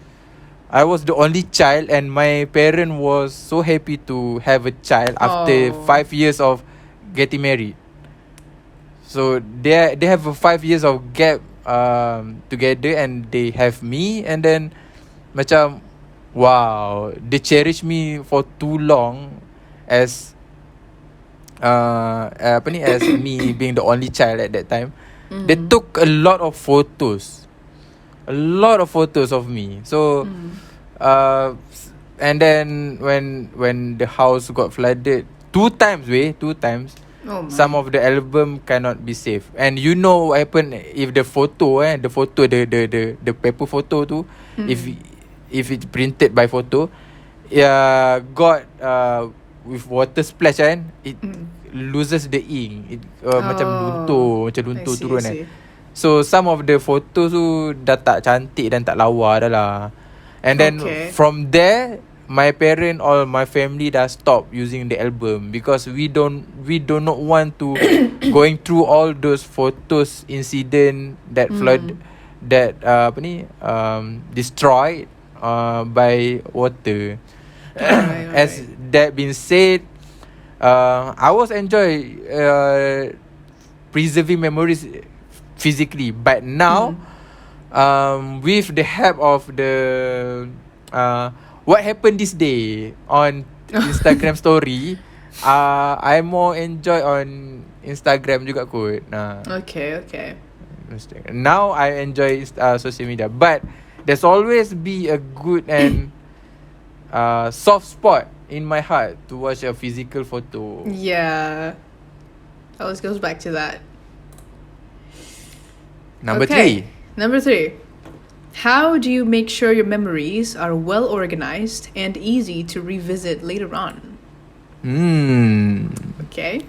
the only child, and my parent was so happy to have a child after 5 years of getting married. So they have a 5 years of gap together, and they have me, and then macam wow, they cherish me for too long as as me being the only child at that time. They took a lot of photos of me. So and then when the house got flooded 2 times, some of the album cannot be saved. And you know what happened if the photo the paper photo tu, if it's printed by photo, got with water splash kan, it loses the ink. It macam luntur turun kan. So some of the photos tu dah tak cantik dan tak lawa dah lah. And then from there, my parent or my family dah stop using the album because we do not want to going through all those photos incident that flood that destroyed by water. As that being said, I was enjoy preserving memories physically, but now with the help of the what happened this day on Instagram story, I more enjoy on Instagram juga kot. Okay. Now I enjoy social media, but there's always be a good and soft spot in my heart to watch a physical photo. Yeah, always goes back to that. Number 3. Number 3. How do you make sure your memories are well organized and easy to revisit later on? Okay.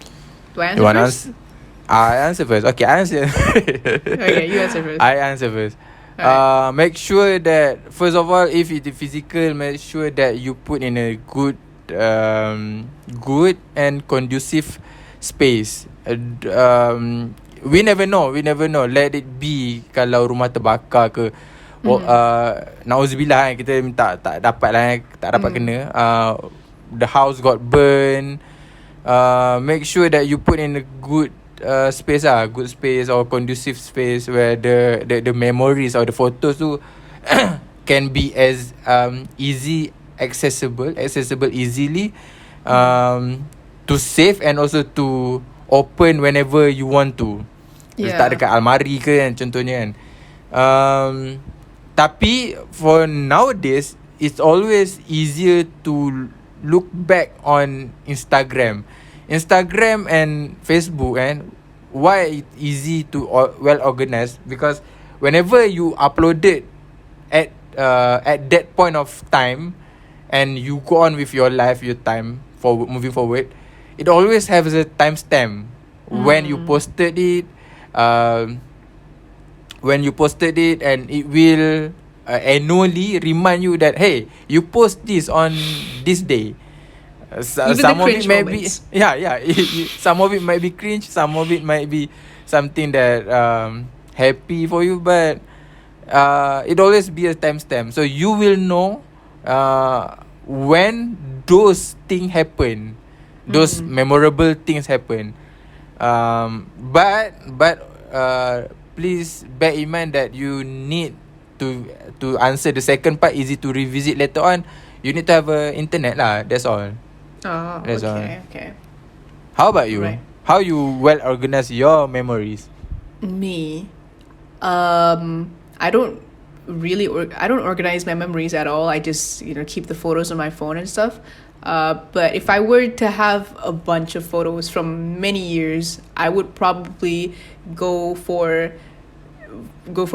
Do I answer first? I answer first. Okay, I answer. Okay, you answer first. I answer first. Alright. Make sure that first of all, if it is physical, make sure that you put in a good and conducive space. We never know. We never know. Let it be kalau rumah terbakar ke. Nauzubillah kan, kita minta tak dapat lah, tak dapat kena. The house got burned. Make sure that you put in a good space good space or conducive space where the memories or the photos tu can be as accessible easily, to save and also to open whenever you want to. Letak dekat almari ke kan, contohnya kan. Tapi for nowadays, it's always easier to look back on Instagram and Facebook, and why it easy to well organized, because whenever you uploaded at that point of time and you go on with your life, your time forward, moving forward, it always has a timestamp when you posted it. When you posted it, and it will annually remind you that, hey, you post this on this day. Some of it might be some of it might be cringe, some of it might be something that happy for you, but it always be a timestamp, so you will know when those things happen, those memorable things happen. But please bear in mind that you need to answer the second part, easy to revisit later on. You need to have a internet lah. That's all. That's all. Okay. How about you? Right. How you well organize your memories? Me, I don't really I don't organize my memories at all. I just keep the photos on my phone and stuff. But if I were to have a bunch of photos from many years, I would probably go for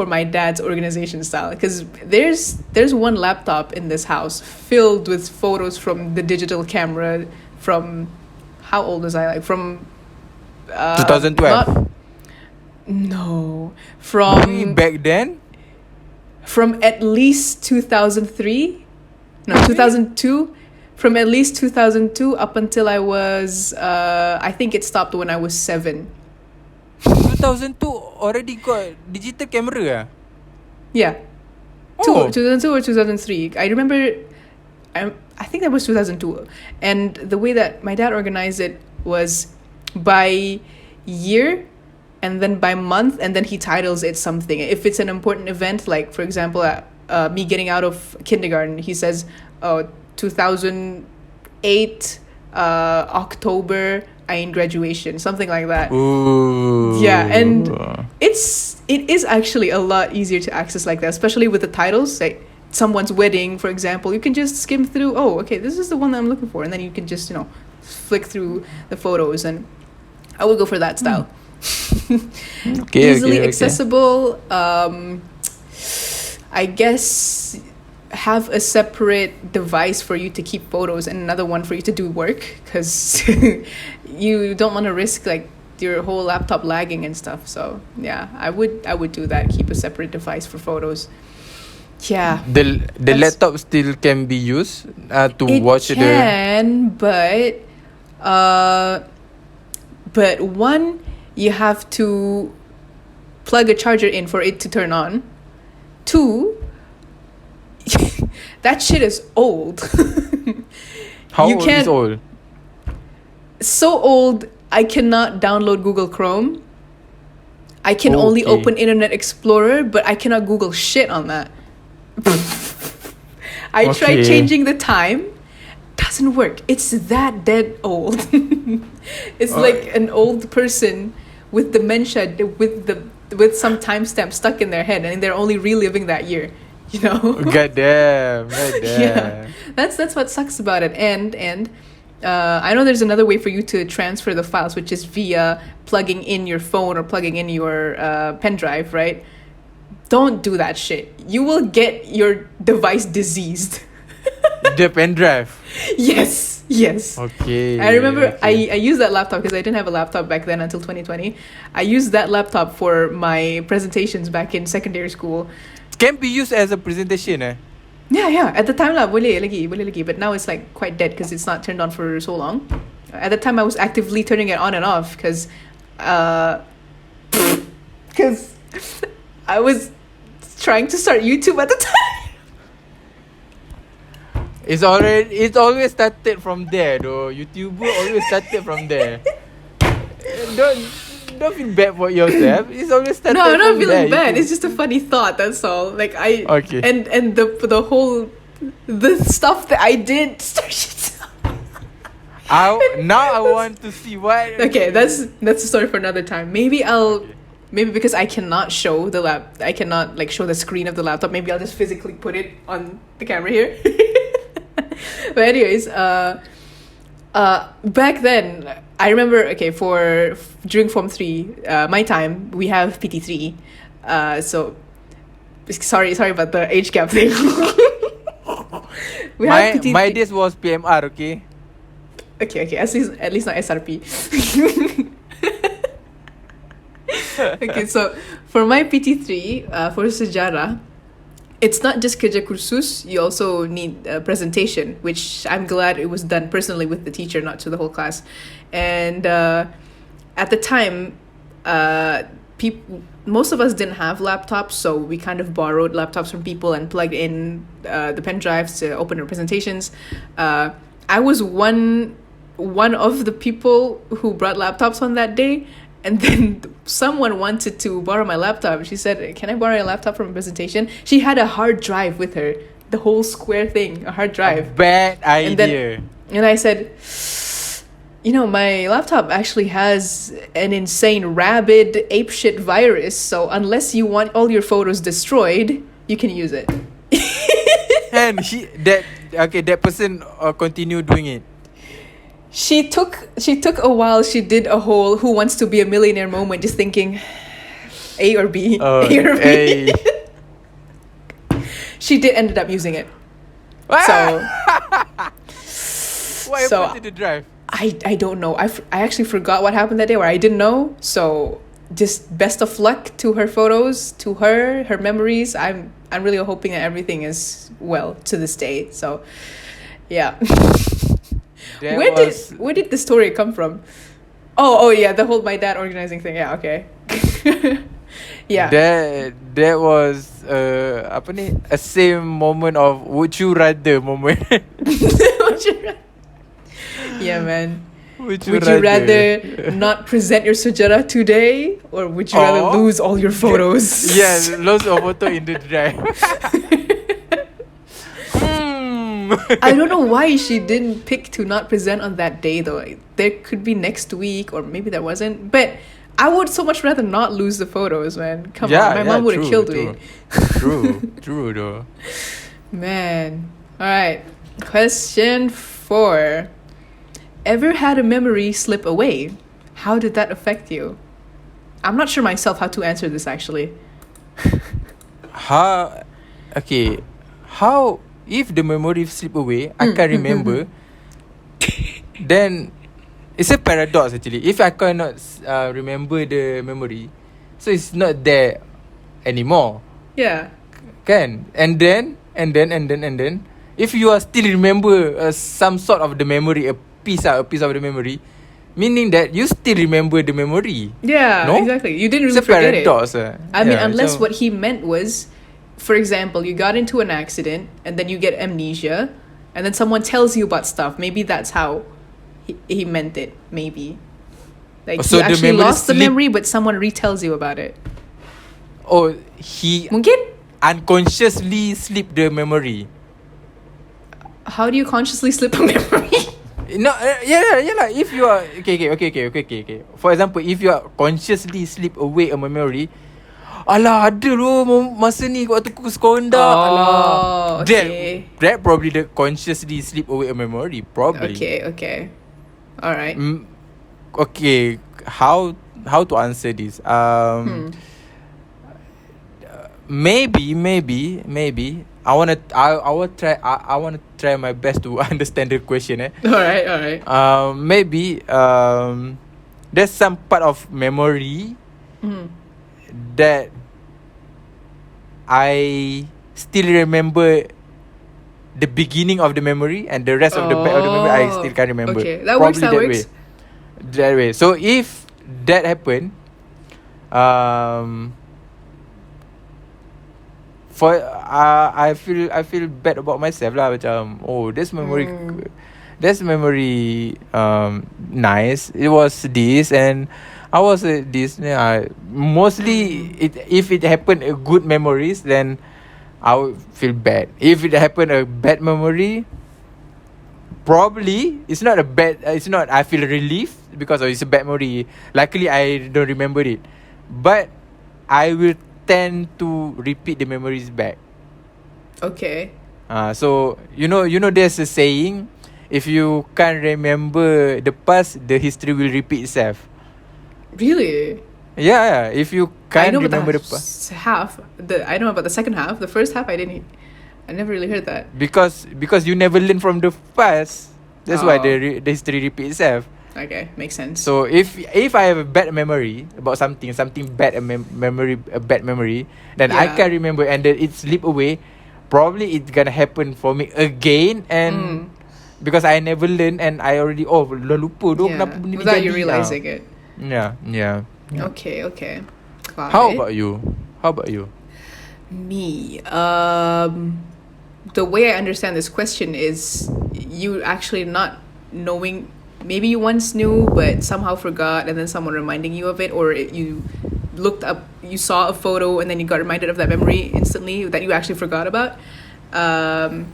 my dad's organization style, because there's one laptop in this house filled with photos from the digital camera from, how old was I, like from 2012. No, from back then. From at least 2003, no, 2002. From at least 2002 up until I was, I think it stopped when I was 7. 2002 already got digital camera. Yeah. 2002 or 2003. I remember, I think that was 2002. And the way that my dad organized it was by year and then by month, and then he titles it something. If it's an important event, like for example, me getting out of kindergarten, he says, 2008 October, I in graduation, something like that. Ooh. Yeah, and it is actually a lot easier to access like that, especially with the titles, like someone's wedding, for example. You can just skim through, okay, this is the one that I'm looking for, and then you can just flick through the photos, and I would go for that style. Easily accessible. I guess have a separate device for you to keep photos and another one for you to do work, because you don't want to risk like your whole laptop lagging and stuff. So yeah, I would do that. Keep a separate device for photos. Yeah. The laptop still can be used to watch it can, but one, you have to plug a charger in for it to turn on. 2, that shit is old. How old is old? So old, I cannot download Google Chrome. I can only open Internet Explorer, but I cannot Google shit on that. I tried changing the time. Doesn't work. It's that dead old. It's like an old person with dementia with some timestamp stuck in their head, and they're only reliving that year. God damn. Yeah, that's what sucks about it. And I know there's another way for you to transfer the files, which is via plugging in your phone or plugging in your pen drive, right? Don't do that shit. You will get your device diseased. The pen drive. Yes. Yes. Okay. I remember Okay. I used that laptop because I didn't have a laptop back then until 2020. I used that laptop for my presentations back in secondary school. Can be used as a presentation, eh? Yeah, yeah. At the time lah, boleh lagi. But now it's like quite dead because it's not turned on for so long. At the time, I was actively turning it on and off because, because I was trying to start YouTube at the time. It's always started from there though. YouTuber always started from there. Don't don't feel bad for yourself. It's always started No, I'm not from feeling there. bad. It's just a funny thought. That's all. Like Okay. and the whole the stuff that I did started. Now I want to see what. Okay, that's a story for another time. Maybe I'll Okay. maybe because I cannot show I cannot like show the screen of the laptop. Maybe I'll just physically put it on the camera here. But anyways, back then I remember. Okay, during Form 3, my time we have PT3. So sorry about the age gap thing. We have PT3. My days was PMR. Okay. Okay. At least not SRP. Okay, so for my PT3, for sejarah, it's not just kerja kursus. You also need a presentation, which I'm glad it was done personally with the teacher, not to the whole class. And at the time, most of us didn't have laptops, so we kind of borrowed laptops from people and plugged in the pen drives to open our presentations. I was one of the people who brought laptops on that day. And then someone wanted to borrow my laptop. She said, "Can I borrow your laptop from a presentation?" She had a hard drive with her, the whole square thing, a hard drive. Bad idea. And I said, my laptop actually has an insane rabid apeshit virus. So unless you want all your photos destroyed, you can use it. And that person continue doing it. She took a while. She did a whole "Who Wants to Be a Millionaire" moment, just thinking A or B, A or B. Hey. She ended up using it. So what happened to the drive? I don't know. I actually forgot what happened that day, or I didn't know. So just best of luck to her photos, to her memories. I'm really hoping that everything is well to this day. So yeah. Where did the story come from? Oh yeah, the whole my dad organizing thing. Yeah, okay. Yeah. That was a same moment of would you rather moment. Yeah, man. Would you rather not present your sejarah today, or would you rather lose all your photos? Yeah, lots of photo in the drive. I don't know why she didn't pick to not present on that day though. There could be next week, or maybe there wasn't. But I would so much rather not lose the photos, man. Come on, my mom would have killed me. True though. Man. All right. Question 4. Ever had a memory slip away? How did that affect you? I'm not sure myself how to answer this actually. How if the memory slip away, I can't remember. Then it's a paradox actually. If I cannot remember the memory, so it's not there anymore. Yeah. Can and then if you are still remember some sort of the memory, a piece of the memory, meaning that you still remember the memory. Yeah, no? Exactly. You didn't really it's a forget paradox, it. I mean, unless what he meant was, for example, you got into an accident and then you get amnesia, and then someone tells you about stuff. Maybe that's how he meant it. Maybe like so you actually lost the slip. memory, but someone retells you about it. Oh, he Mungkin? unconsciously slip the memory. How do you consciously slip a memory? No, yeah. If you are okay. For example, if you are consciously slip away a memory, alah ada loh masa ni waktu aku sekolah dah. Alah, okay. That probably the consciously slip away a memory probably. Okay. All right. Okay, how to answer this? Maybe I wanna try my best to understand the question. All right, all right. Maybe there's some part of memory that I still remember the beginning of the memory, and the rest of the back of the memory I still can't remember. Okay, that works. Probably That that works. way. That way. So if that happened, for I feel bad about myself lah. Macam, oh, this memory, nice. It was this, and I was this. Yeah, mostly if it happened a good memories, then I would feel bad. If it happened a bad memory, probably it's not a bad. It's not. I feel relief because it's a bad memory. Luckily, I don't remember it, but I will tend to repeat the memories back. Okay. So there's a saying, if you can't remember the past, the history will repeat itself. Really? Yeah. If you I can't know about remember the the past, half. I know about the second half. The first half, I didn't. I never really heard that. because you never learn from the past. That's why Oh. the history repeats itself. Okay, makes sense. So if I have a bad memory about something bad, a bad memory, then I Yeah. can't remember, and then it slip away. Probably it's gonna happen for me again, and because I never learn, and I already dah lupa tu kenapa benda ni Without jadi. you realizing it. Yeah. Okay. Got How it. about you? Me? The way I understand this question is you actually not knowing. Maybe you once knew, but somehow forgot, and then someone reminding you of it, or you looked up, you saw a photo, and then you got reminded of that memory instantly that you actually forgot about. And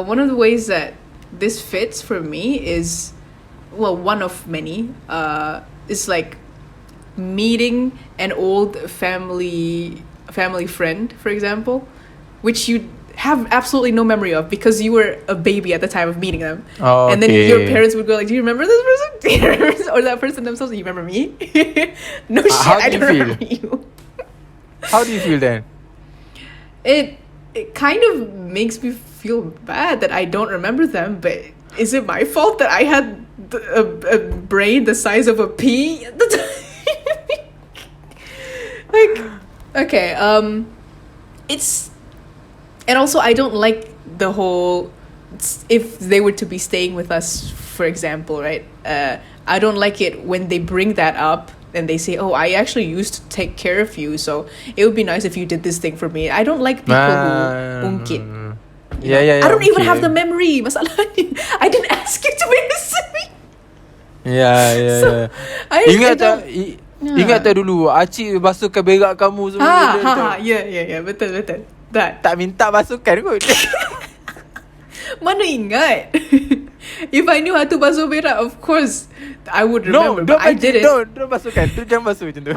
one of the ways that this fits for me is, well, one of many, is like meeting an old family friend, for example, which you have absolutely no memory of because you were a baby at the time of meeting them. Oh, and then your okay. parents would go like, do you remember this person? Do you remember or that person themselves? Do you remember me? No shit, how I do you don't feel? remember you. How do you feel then? It kind of makes me feel bad that I don't remember them, but is it my fault that I had a brain the size of a pea at the time? Like, okay, it's, and also I don't like the whole, if they were to be staying with us, for example, right? I don't like it when they bring that up and they say, oh, I actually used to take care of you, so it would be nice if you did this thing for me. I don't like people who ungkit. Yeah. I don't even have the okay. memory. Masalahnya, I didn't ask you to babysit me. Yeah. So, I Ingat tak don't- Ingat tak dulu Acik basuhkan berak kamu semua. Yeah, betul. That. Tak minta basuhkan kot. Mana ingat? If I knew how to basuh berak, of course I would remember. No, but I didn't. Don't basuhkan. Jangan basuh macam tu.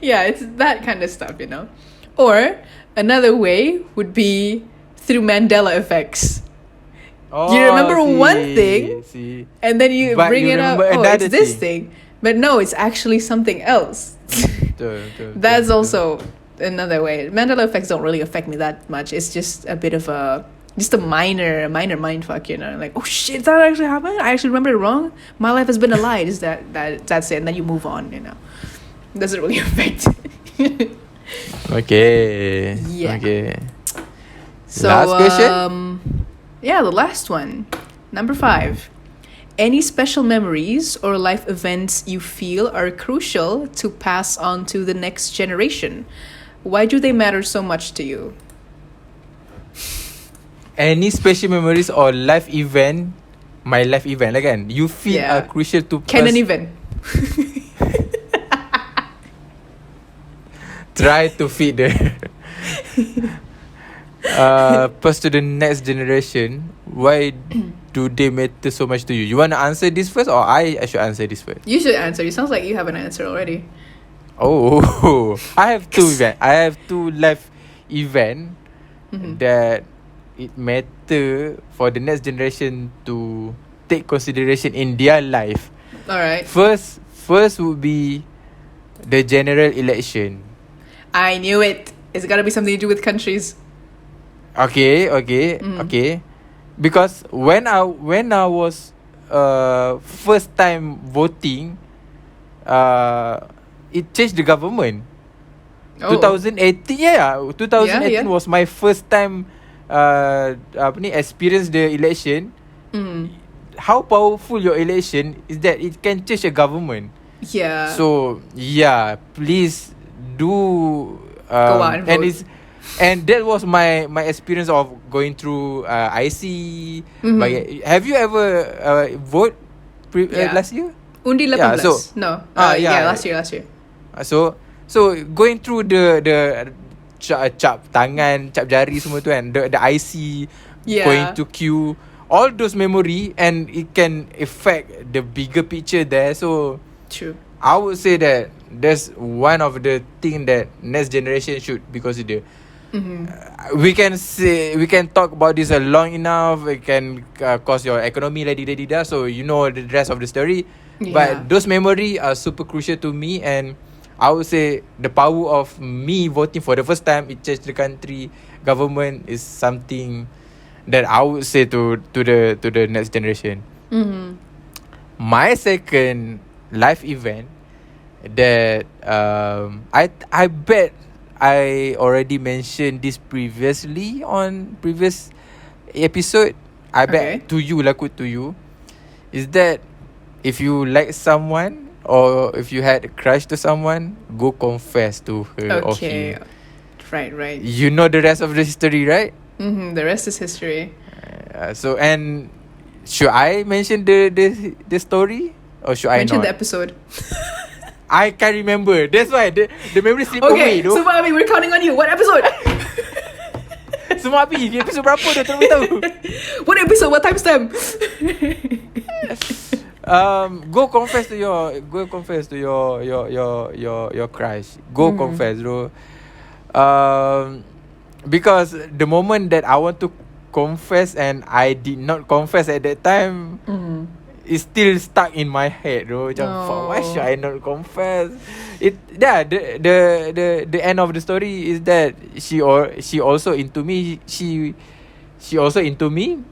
Yeah, it's that kind of stuff, you know. Or another way would be through Mandela effects. You remember one thing, and then you But bring you it up. remember Oh, another it's this thing. But no, it's actually something else. Betul. That's also another way. Mandela effects don't really affect me that much. It's just a bit of a minor mind fuck, you know. Like, oh shit, that actually happened? I actually remember it wrong. My life has been a lie. Is that's it? And then you move on, you know. Doesn't really affect. Okay. Yeah. Okay. So, Last question? Yeah, the last one. Number 5. Any special memories or life events you feel are crucial to pass on to the next generation? Why do they matter so much to you? Any special memories or life event, my life event lah kan, you feel Yeah. are crucial to Canon event. try to feed the pass to the next generation. Why do they matter so much to you? You want to answer this first, or I should answer this first? You should answer. It sounds like you have an answer already. Oh, I have two event. I have two life event that it matter for the next generation to take consideration in their life. All right. First would be the general election. I knew it. It's gotta be something to do with countries. Okay, okay. Because when I was first time voting, uh it changed the government. Oh. 2018, yeah, Yeah, 2018 yeah. was my first time apa ni experience the election. How powerful your election is that it can change a government. Yeah. So yeah, please do Go out and and vote. it's and that was my experience of going through IC. Have you ever vote Yeah. last year? Undi 18. Yeah, so No. yeah. Last year. So going through the cap tangan, cap jari semua tu kan, the IC, Yeah. going to queue, all those memory, and it can affect the bigger picture there. So True. I would say that that's one of the thing that next generation should be considered. We can talk about this long enough. It can cause your economy da. So you know the rest of the story. Yeah. But those memory are super crucial to me, and I would say the power of me voting for the first time, it changed the country government, is something that I would say to the next generation. My second life event that I bet I already mentioned this previously on previous episode. I Okay. bet to you, to you, is that if you like someone or if you had a crush to someone, go confess to her or Okay. him. Right. You know the rest of the history, right? The rest is history. So, and should I mention the story or should I Mention not? the episode. I can't remember. That's why the memory slip away. Okay, so Bobby, we're counting on you. What episode? Semua api episode berapa dah tak tahu. What episode? What timestamp? Go confess to your crush. Go confess, bro. Because the moment that I want to confess and I did not confess at that time, it's still stuck in my head, bro. Macam, fuck, why should I not confess? The end of the story is that she also into me. She also into me,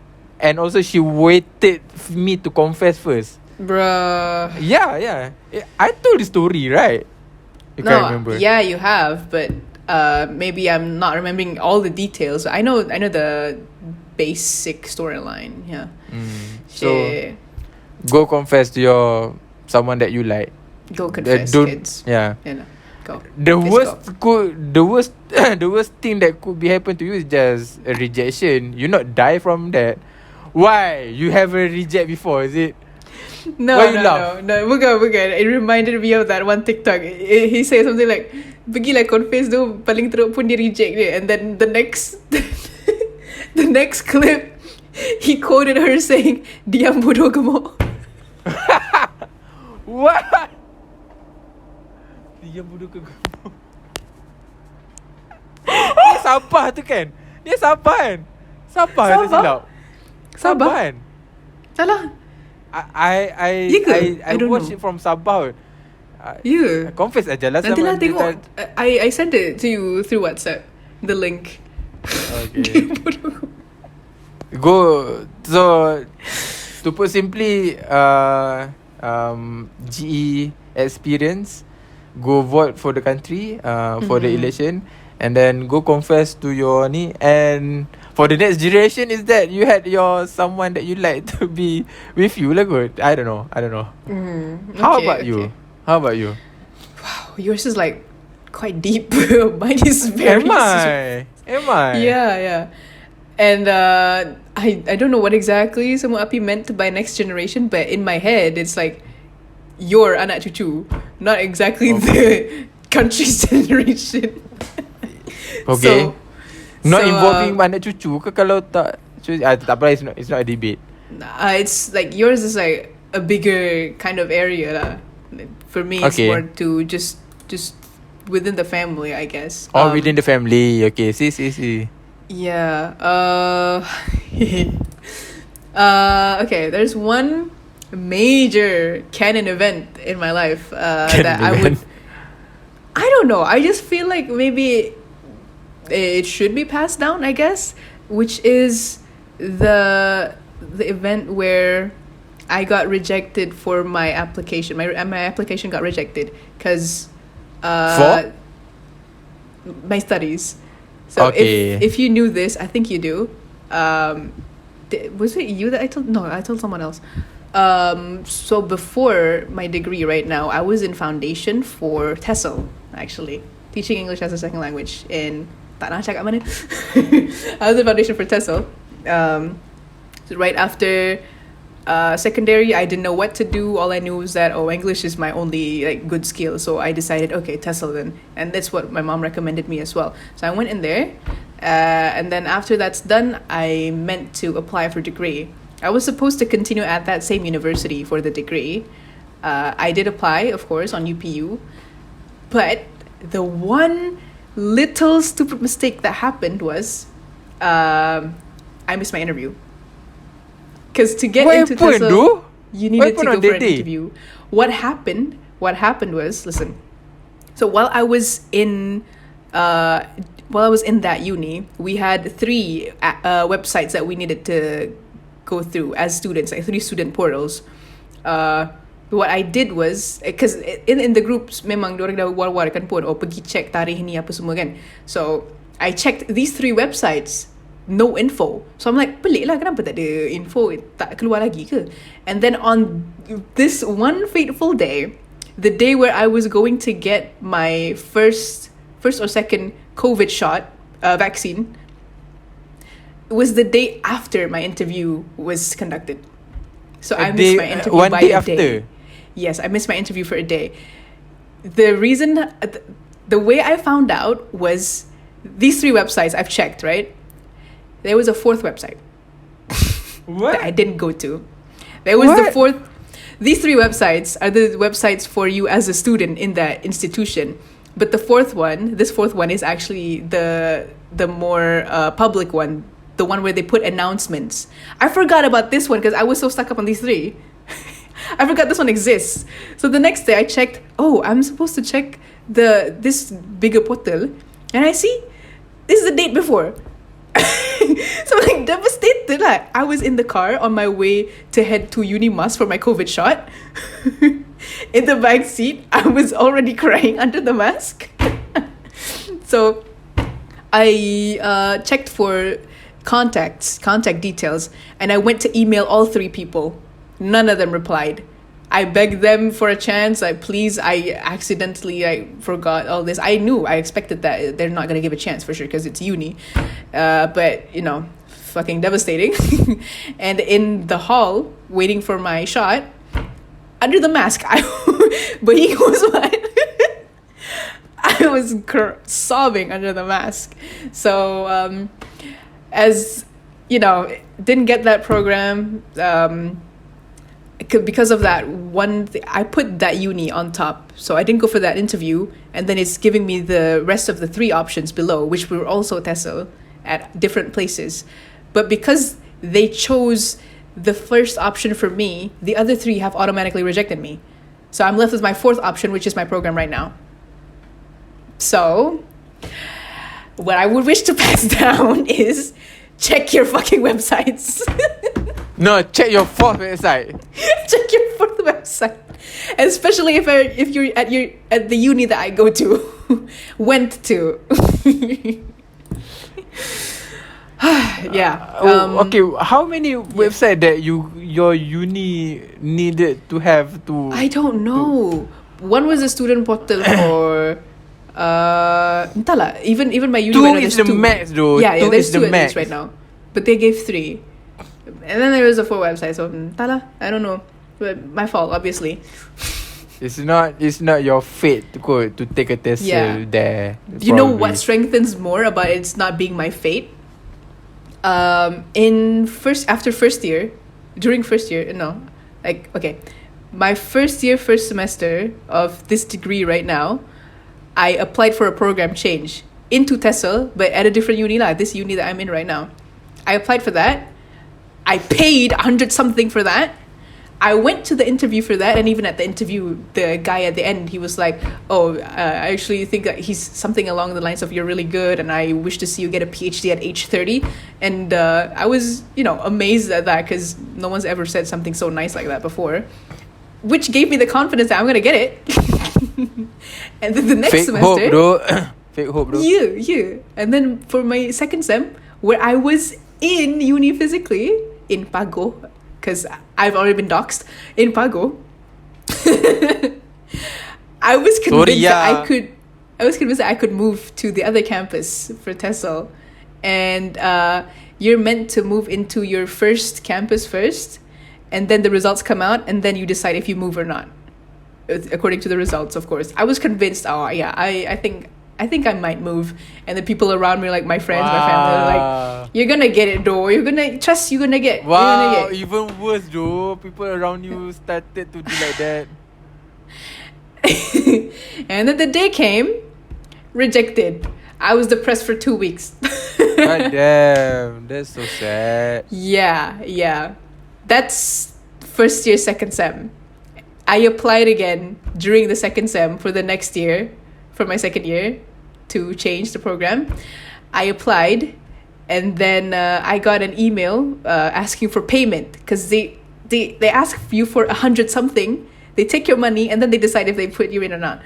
and also she waited for me to confess first. Bruh. Yeah. I told the story, right? You can't remember. Yeah, you have, but maybe I'm not remembering all the details. I know the basic storyline. Yeah. So go confess to someone that you like. Go confess, Don't- kids. Yeah. You know, go. The Kids go. the worst thing that could be happen to you is just a rejection. You not die from that. Why? You have a reject before, is it? No, Why you laugh? no. Bukan. It reminded me of that one TikTok. He said something like, "Pergilah confess tu, paling teruk pun dia reject dia." And then the next, the next clip, he quoted her saying, "Diam bodoh gemuk." What? Dia bodoh ke gemuk? Dia Sabah tu kan? Dia Sabah kan? Sabah tak Sabah? silap. Sabah? kan? Salah. Ya ke? I I don't watched know. it from Sabah. Ya. Confess aja lah. Nanti lah sama dia tengok. I sent it to you through WhatsApp. The link. Okay. Diam bodoh gemuk. Go. So to put simply, GE experience. Go vote for the country, for the election, and then go confess to your ni. And for the next generation, is that you had someone that you like to be with you lah good. I don't know. How about you? How about you? Wow, yours is like quite deep. Mine is very. Am I? Yeah. And I don't know what exactly Semua Api meant by next generation, but in my head it's like your anak cucu, not exactly the country's generation. Okay. Not so, involving anak cucu ke kalau tak? Tak apa, it's not a debate. It's like yours is like a bigger kind of area lah. For me, it's Okay. more to just within the family, I guess. Within the family. Okay, see. Yeah. Okay, there's one major canon event in my life that Canon event. I don't know. I just feel like maybe it should be passed down, I guess, which is the event where I got rejected for my application. My application got rejected because For? my studies. So Okay. if you knew this, I think you do. Was it you that I told? No, I told someone else. So before my degree right now, I was in foundation for TESOL, actually. Teaching English as a second language in... Tak nak cakap mana. I was in foundation for TESOL. So right after secondary, I didn't know what to do. All I knew was that, English is my only like good skill. So I decided, okay, TESOL then. And that's what my mom recommended me as well. So I went in there. And then after that's done, I meant to apply for degree. I was supposed to continue at that same university for the degree. I did apply, of course, on UPU. But the one little stupid mistake that happened was I missed my interview. Because to get into TESOL, you needed to go for an interview. What happened was, listen. So while I was in that uni, we had 3 websites that we needed to go through as students, like 3 student portals. What I did was, because in the groups memang diorang dah war-warkan pun, pergi check tarikh ni apa semua kan. So I checked these 3 websites, no info. So I'm like, pelik lah, kenapa tak ada info, tak keluar lagi ke? And then on this one fateful day, the day where I was going to get my first or second COVID shot, vaccine, was the day after my interview was conducted. So I missed my interview by a day. Yes, I missed my interview for a day. The reason, the way I found out was these 3 websites I've checked, right? There was a 4th website that I didn't go to. There was the 4th. These 3 websites are the websites for you as a student in that institution. But this 4th one is actually the more public one, the one where they put announcements. I forgot about this one because I was so stuck up on these 3. I forgot this one exists. So the next day I checked, I'm supposed to check this bigger portal, and I see this is the date before. So I'm like devastated. Like, I was in the car on my way to head to Unimas for my COVID shot. In the back seat, I was already crying under the mask. So I checked for contact details, and I went to email all 3 people. None of them replied. I begged them for a chance. Please, I accidentally forgot all this. I expected that they're not gonna give a chance for sure because it's uni. But fucking devastating. And in the hall, waiting for my shot, under the mask, but he was what? I was sobbing under the mask. So as didn't get that program. Because of that one I put that uni on top, so I didn't go for that interview, and then it's giving me the rest of the 3 options below, which were also TESOL at different places. But because they chose the first option for me, the other 3 have automatically rejected me. So I'm left with my 4th option, which is my program right now. So what I would wish to pass down is check your fucking websites. No, check your 4th website. Check your 4th website, especially if you're at the uni that I go to, went to. Yeah. Okay. How many websites that your uni needed to have to? I don't know. One was a student portal for. Entahlah. Even my uni. 2 is the max, though. Yeah, there's 2 the at least right now, but they gave 3. And then there was a 4 website, so entahlah, I don't know. But my fault, obviously. It's not your fate to take a test there. You know what strengthens more about it's not being my fate? After first year, during first year, my first year, first semester of this degree right now, I applied for a program change into TESOL, but at a different uni this uni that I'm in right now. I applied for that. I paid 100 something for that. I went to the interview for that, and even at the interview, the guy at the end, he was like, "Oh, I actually think that he's something along the lines of you're really good, and I wish to see you get a PhD at age 30." And I was, amazed at that because no one's ever said something so nice like that before, which gave me the confidence that I'm gonna get it. And then the next Fake semester, hope, bro. Fake hope, bro. yeah. And then for my second sem, where I was in uni physically in Pago, because I've already been doxxed in Pago. I was convinced that I could move to the other campus for TESOL, and you're meant to move into your first campus first, and then the results come out, and then you decide if you move or not, according to the results, of course. I was convinced. Oh yeah, I think I might move. And the people around me, like my friends, my family, are like, "You're gonna get it, though. You're gonna trust. You're gonna get. Wow, you're gonna get." even worse, though. People around you started to do like that. And then the day came, rejected. I was depressed for 2 weeks. God damn, that's so sad. Yeah. That's first year, second sem. I applied again during the second sem for the next year, for my second year, to change the program. I applied, and then I got an email asking for payment, because they ask you for 100 something. They take your money, and then they decide if they put you in or not.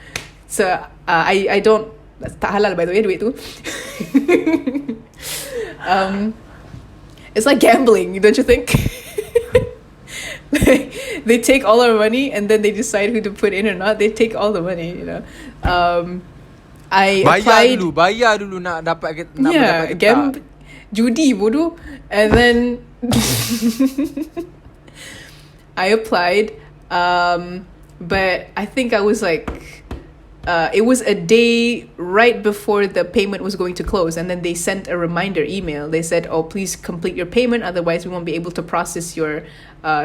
So I don't, tak halal by the way, duit tu. It's like gambling, don't you think? They take all our money, and then they decide who to put in or not. They take all the money, I applied. Bayar dulu nak dapat Judi bodoh. And then I applied, but I think I was like, it was a day right before the payment was going to close, and then they sent a reminder email. They said, "Oh, please complete your payment, otherwise we won't be able to process your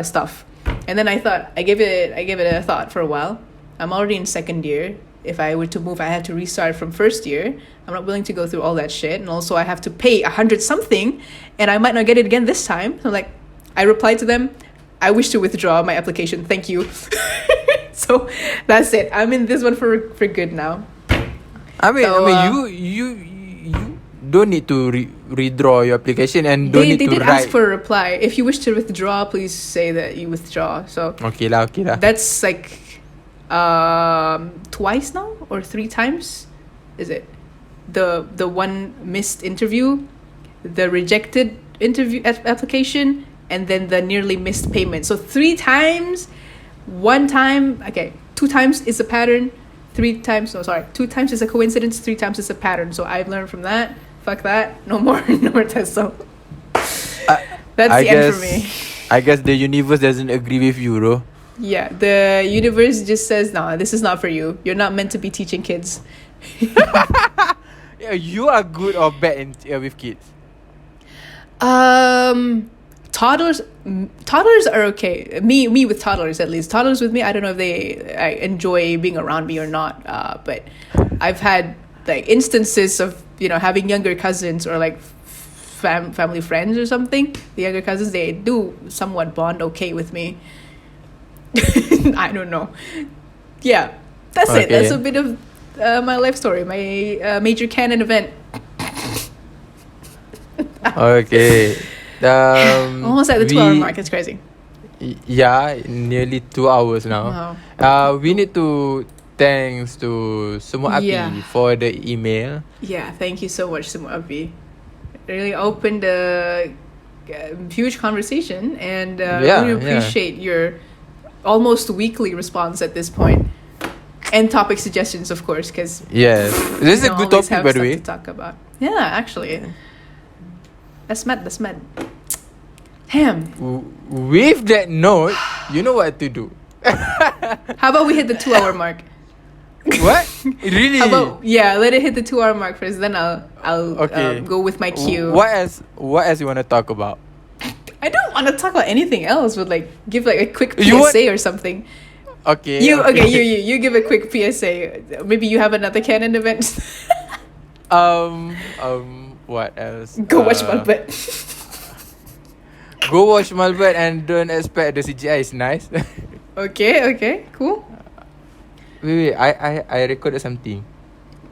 stuff." And then I gave it a thought for a while. I'm already in second year. If I were to move, I had to restart from first year. I'm not willing to go through all that shit, and also I have to pay 100 something, and I might not get it again this time. So I replied to them, "I wish to withdraw my application. Thank you." So that's it. I'm in this one for good now. You don't need to redraw your application, and don't need they to did write. ask for a reply. If you wish to withdraw, please say that you withdraw. So Okay lah. that's like twice now or 3 times. Is it the one missed interview, the rejected interview application, and then the nearly missed payment? So 3 times. 1 time, okay, 2 times is a pattern. 2 times is a coincidence. 3 times is a pattern. So I've learned from that. Fuck that. No more TESOL. That's the end for me. I guess the universe doesn't agree with you, bro. Yeah, the universe just says, "No, this is not for you. You're not meant to be teaching kids." Yeah, you are good or bad with kids? Toddlers are okay. Me with toddlers, at least. Toddlers with me, I don't know if I enjoy being around me or not. But I've had like instances of having younger cousins or like family friends or something. The younger cousins, they do somewhat bond okay with me. I don't know. Yeah, that's it. That's a bit of my life story. My major canon event. Okay. Almost at the 2-hour mark. It's crazy. Yeah, nearly 2 hours now. Wow. We need to thanks to Semua Api for the email. Yeah, thank you so much, Semua Api. Really opened a huge conversation, and really appreciate your almost weekly response at this point, and topic suggestions, of course, because yes, this is a good topic, by the way. To talk about. Yeah, actually. That's mad. Damn. With that note, you know what to do. How about we hit the 2-hour mark? What? Really? How about, let it hit the 2-hour mark first. Then I'll go with my cue. What else you want to talk about? I don't want to talk about anything else, but give a quick PSA or something. Okay. You give a quick PSA. Maybe you have another canon event. What else? Go watch Malbatt. Go watch Malbatt and don't expect the CGI is nice. Okay, cool. Wait, I recorded something.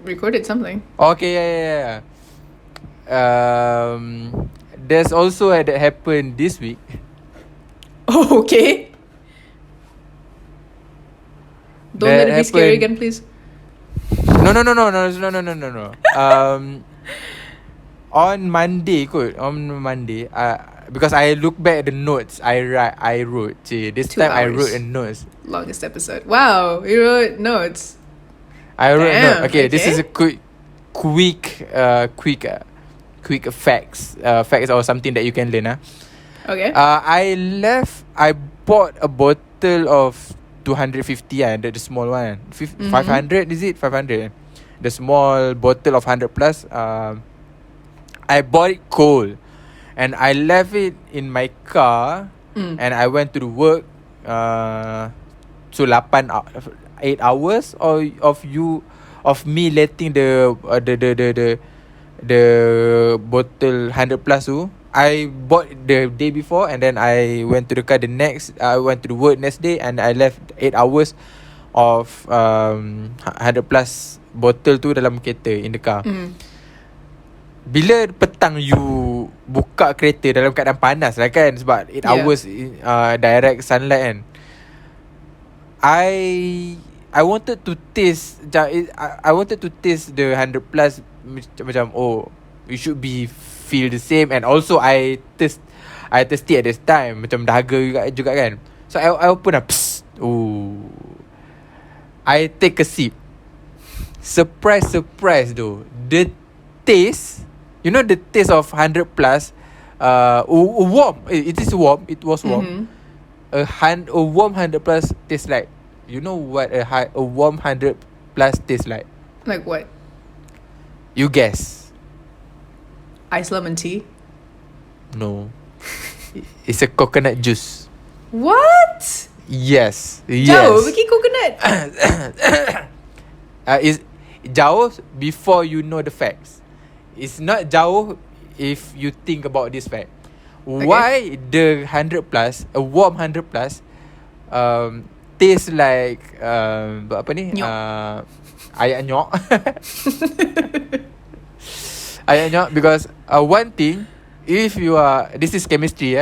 Recorded something. Okay, yeah. There's also that happened this week. Oh, okay. Don't let That it be scary happened. again, please. No. On Monday, because I look back at the notes I wrote. This 2 time I wrote a hours. notes. Longest episode. Wow, you wrote notes. I wrote a note. Damn. Okay, this is a Okay. quick facts or something that you can learn. Okay. I bought a bottle of 250 the small one. 500 is it? 500. The small bottle of 100 plus. I bought it cold and I left it in my car and I went to the work. So 8 hours of me letting the bottle 100 plus tu. I bought the day before and then I went to the car I went to the work next day and I left 8 hours of 100 plus bottle tu dalam kereta in the car. Bila petang you buka kereta dalam keadaan panas lah kan, sebab 8 hours direct sunlight kan. I wanted to taste I wanted to taste the 100 plus macam it should be feel the same, and also I thirsty at this time, macam dahaga juga kan. So I open up. I take a sip. Surprise though. The taste, you know the taste of 100 plus warm. It is warm. It was warm. A warm 100 plus tastes like, you know what a warm 100 plus tastes like? Like what? You guess. Ice lemon tea. No. It's a coconut juice. What? Yes. Jauh pergi coconut. Is jauh before you know the facts. It's not jauh if you think about this fact. Okay. Why the 100 plus, a warm 100 plus, tastes like apa ni? Nyok. Ayak nyok. Ayak nyok, because one thing, if you are, this is chemistry,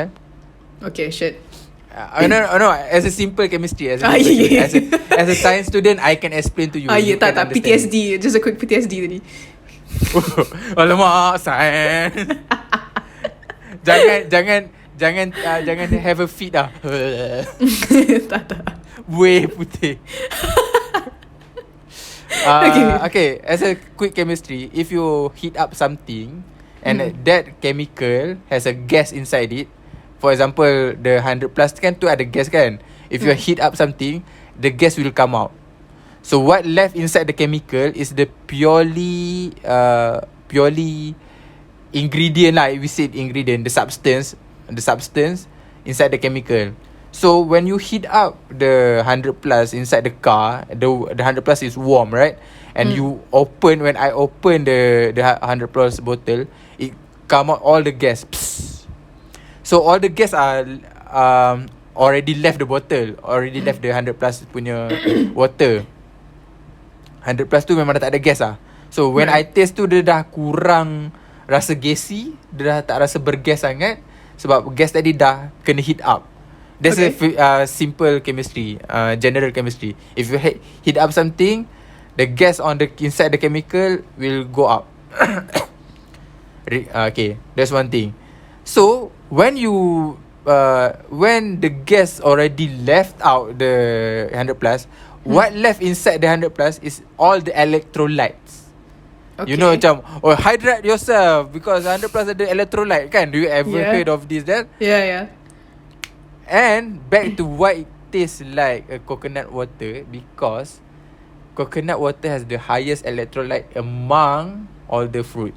Okay, shit. no, as a simple chemistry, as a science student, I can explain to you. You Tak can understand. PTSD. Just a quick PTSD tadi. Alamak, science. jangan have a fit lah. Tak. Way putih. Okay, as a quick chemistry, if you heat up something and that chemical has a gas inside it, for example, the 100 plus kan tu ada gas kan. If you heat up something, the gas will come out. So what left inside the chemical is the purely ingredient lah. We said ingredient, the substance inside the chemical. So when you heat up the 100 plus inside the car, the 100 plus is warm, right? And when I open the 100 plus bottle, it come out all the gas. Psst. So all the gas are already left the bottle, already left the 100 plus punya water. 100 plus tu memang dah tak ada gas lah. So when I taste tu, dia dah kurang rasa gassy, dia dah tak rasa bergas sangat, sebab gas tadi dah kena heat up. That's a simple chemistry, general chemistry. If you heat up something, the gas on the inside the chemical will go up. Okay, that's one thing. So when the gas already left out the 100 plus, what left inside the 100 plus is all the electrolytes. Okay. You know, macam, hydrate yourself because 100 plus ada electrolyte kan. Do you ever heard of this then? Yeah. And back to why it tastes like a coconut water, because coconut water has the highest electrolyte among all the fruit.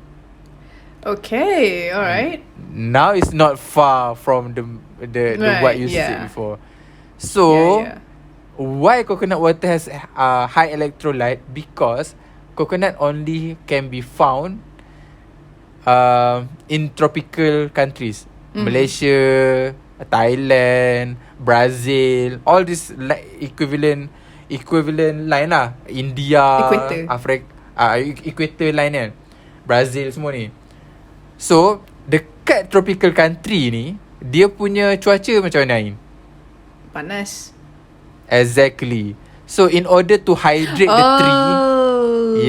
Okay, alright. Now it's not far from the what you said before. So why coconut water has high electrolyte? Because coconut only can be found in tropical countries. Malaysia, Thailand, Brazil, all this like equivalent line lah. India, Equator. Afrika, equator line kan. Brazil semua ni. So, dekat tropical country ni, dia punya cuaca macam mana, Ain? Panas. Exactly. So, in order to hydrate the tree,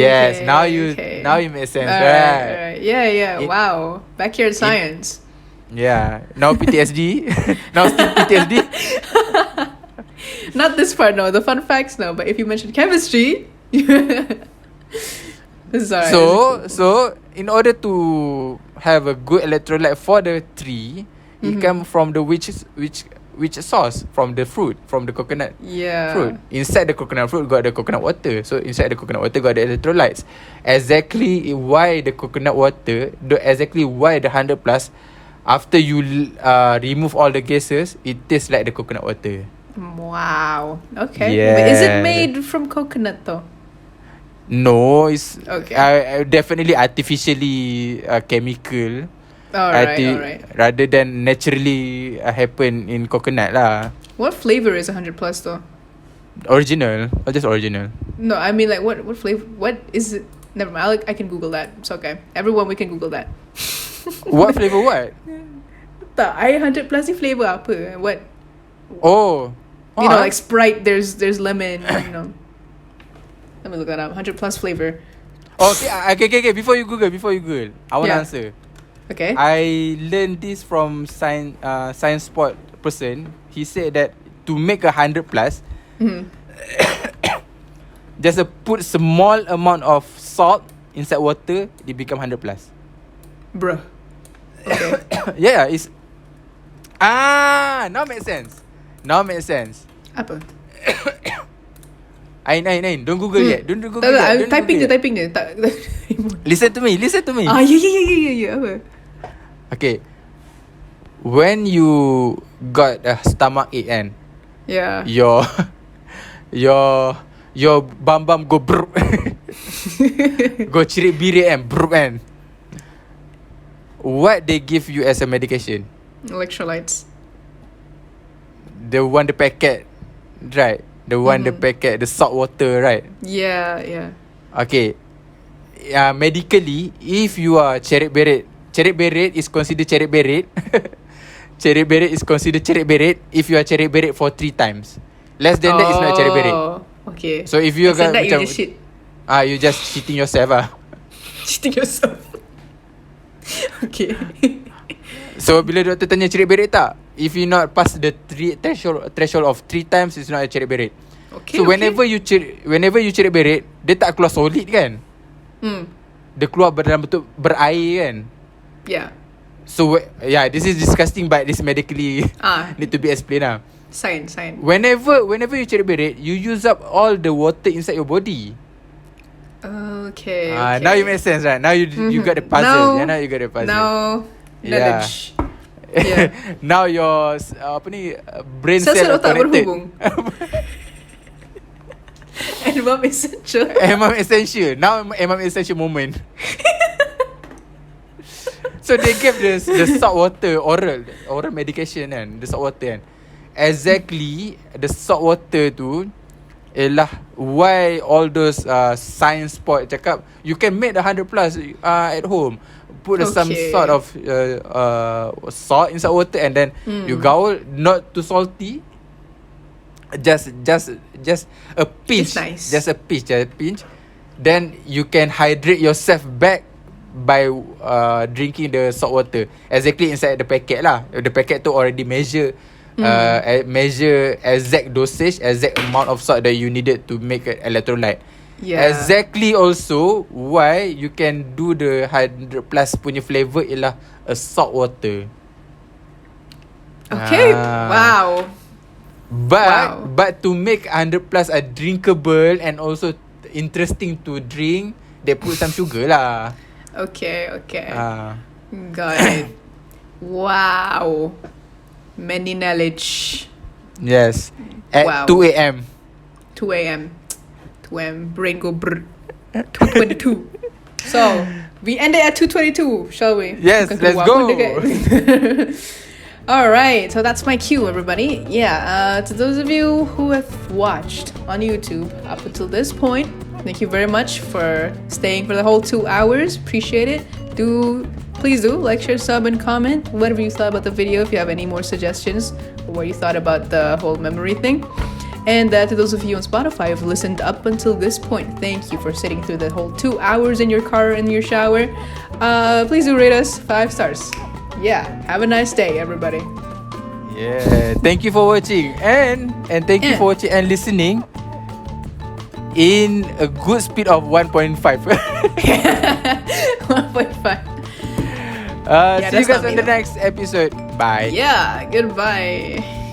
yes, okay, now you make sense, right? Yeah. Wow. Backyard science. Yeah. Now PTSD. Now still PTSD. Not this part, no. The fun facts, no. But if you mention chemistry, this is alright. So in order to have a good electrolyte for the tree, it come from the which source? From the fruit, from the coconut fruit. Inside the coconut fruit got the coconut water. So inside the coconut water got the electrolytes. Exactly why the coconut water, exactly why the 100 plus, after you remove all the gases, it tastes like the coconut water. Wow. Okay. Yeah. But is it made from coconut though? No, it's okay. Definitely artificially chemical. Alright. Rather than naturally happen in coconut lah. What flavor is 100 plus though? Original or just original? No, I mean like what flavor? What is it? Never mind. I can Google that. It's okay. Everyone, we can Google that. What flavor? What? Tak, air 100 plus ni flavor apa? What? Oh. You know, like Sprite. There's lemon. You know. Let me look that up. 100 plus flavor. Okay. Before you Google, I want to answer. Okay. I learned this from science sport person. He said that to make 100 plus, just put small amount of salt inside water, it become 100 plus. Bruh. Okay. Yeah, it's now makes sense. Apa? Ain, don't Google yet. Don't Google Tak, yet. I'm typing je. Listen to me. Yeah. Apa? Okay. When you got a stomach ache and Yeah. your bum go brr. Go cirit birit and brr and what they give you as a medication? Electrolytes. The one the packet, right? The one the packet, the salt water, right? Yeah. Okay. Medically, if you are cerit beret is considered cerit beret. Cerit beret is considered cerit beret if you are cerit beret for 3 times. Less than that is not cerit beret. Okay. So if you got that you just shit. you just shitting yourself Shitting yourself. Okay. So bila doktor tanya cerit beret tak, if you not pass the threshold of 3 times, it's not a cerit beret. Okay. So whenever you cerit beret, dia tak keluar solid kan? Dia keluar dalam bentuk berair kan? Yeah. So this is disgusting, but this medically need to be explained lah. Science. Whenever you cerit beret, you use up all the water inside your body. Okay. Now you make sense, right? Now you got the puzzle. Now you got the puzzle. Now knowledge. Yeah. Now your brain cell otak connected. berhubung. Emam essential. Emam essential. Now Emam essential moment. So they give the salt water oral medication kan, the salt water kan. Exactly, the salt water tu ialah why all those science sport cakap you can make the 100 plus at home. Put some sort of salt inside water and then you gaul, not too salty. Just a pinch. It's nice. Just a pinch. Then you can hydrate yourself back by drinking the salt water. Exactly inside the packet lah. The packet tu already measure exact dosage, exact amount of salt that you needed to make an electrolyte. Yeah. Exactly also why you can do the 100 plus punya flavor ialah a salt water. Okay. Wow. But to make 100 plus a drinkable and also interesting to drink, they put some sugar lah. Okay. Got it. Wow. Many knowledge. Yes. At 2 a.m. 2 a.m. Brain go brr. 2:22. So We end it at 2:22, shall we? Yes, Bukan let's keluar go. pun dekat. All right, so that's my cue, everybody. Yeah, to those of you who have watched on YouTube up until this point, thank you very much for staying for the whole 2 hours. Appreciate it. Please do like, share, sub, and comment whatever you thought about the video. If you have any more suggestions or what you thought about the whole memory thing. And to those of you on Spotify who've listened up until this point, thank you for sitting through the whole 2 hours in your car, in your shower. Please do rate us 5 stars. Yeah, have a nice day, everybody. Yeah, thank you for watching and thank you for watching and listening in a good speed of 1.5. 1.5. See you guys on the next episode. Bye. Yeah, goodbye.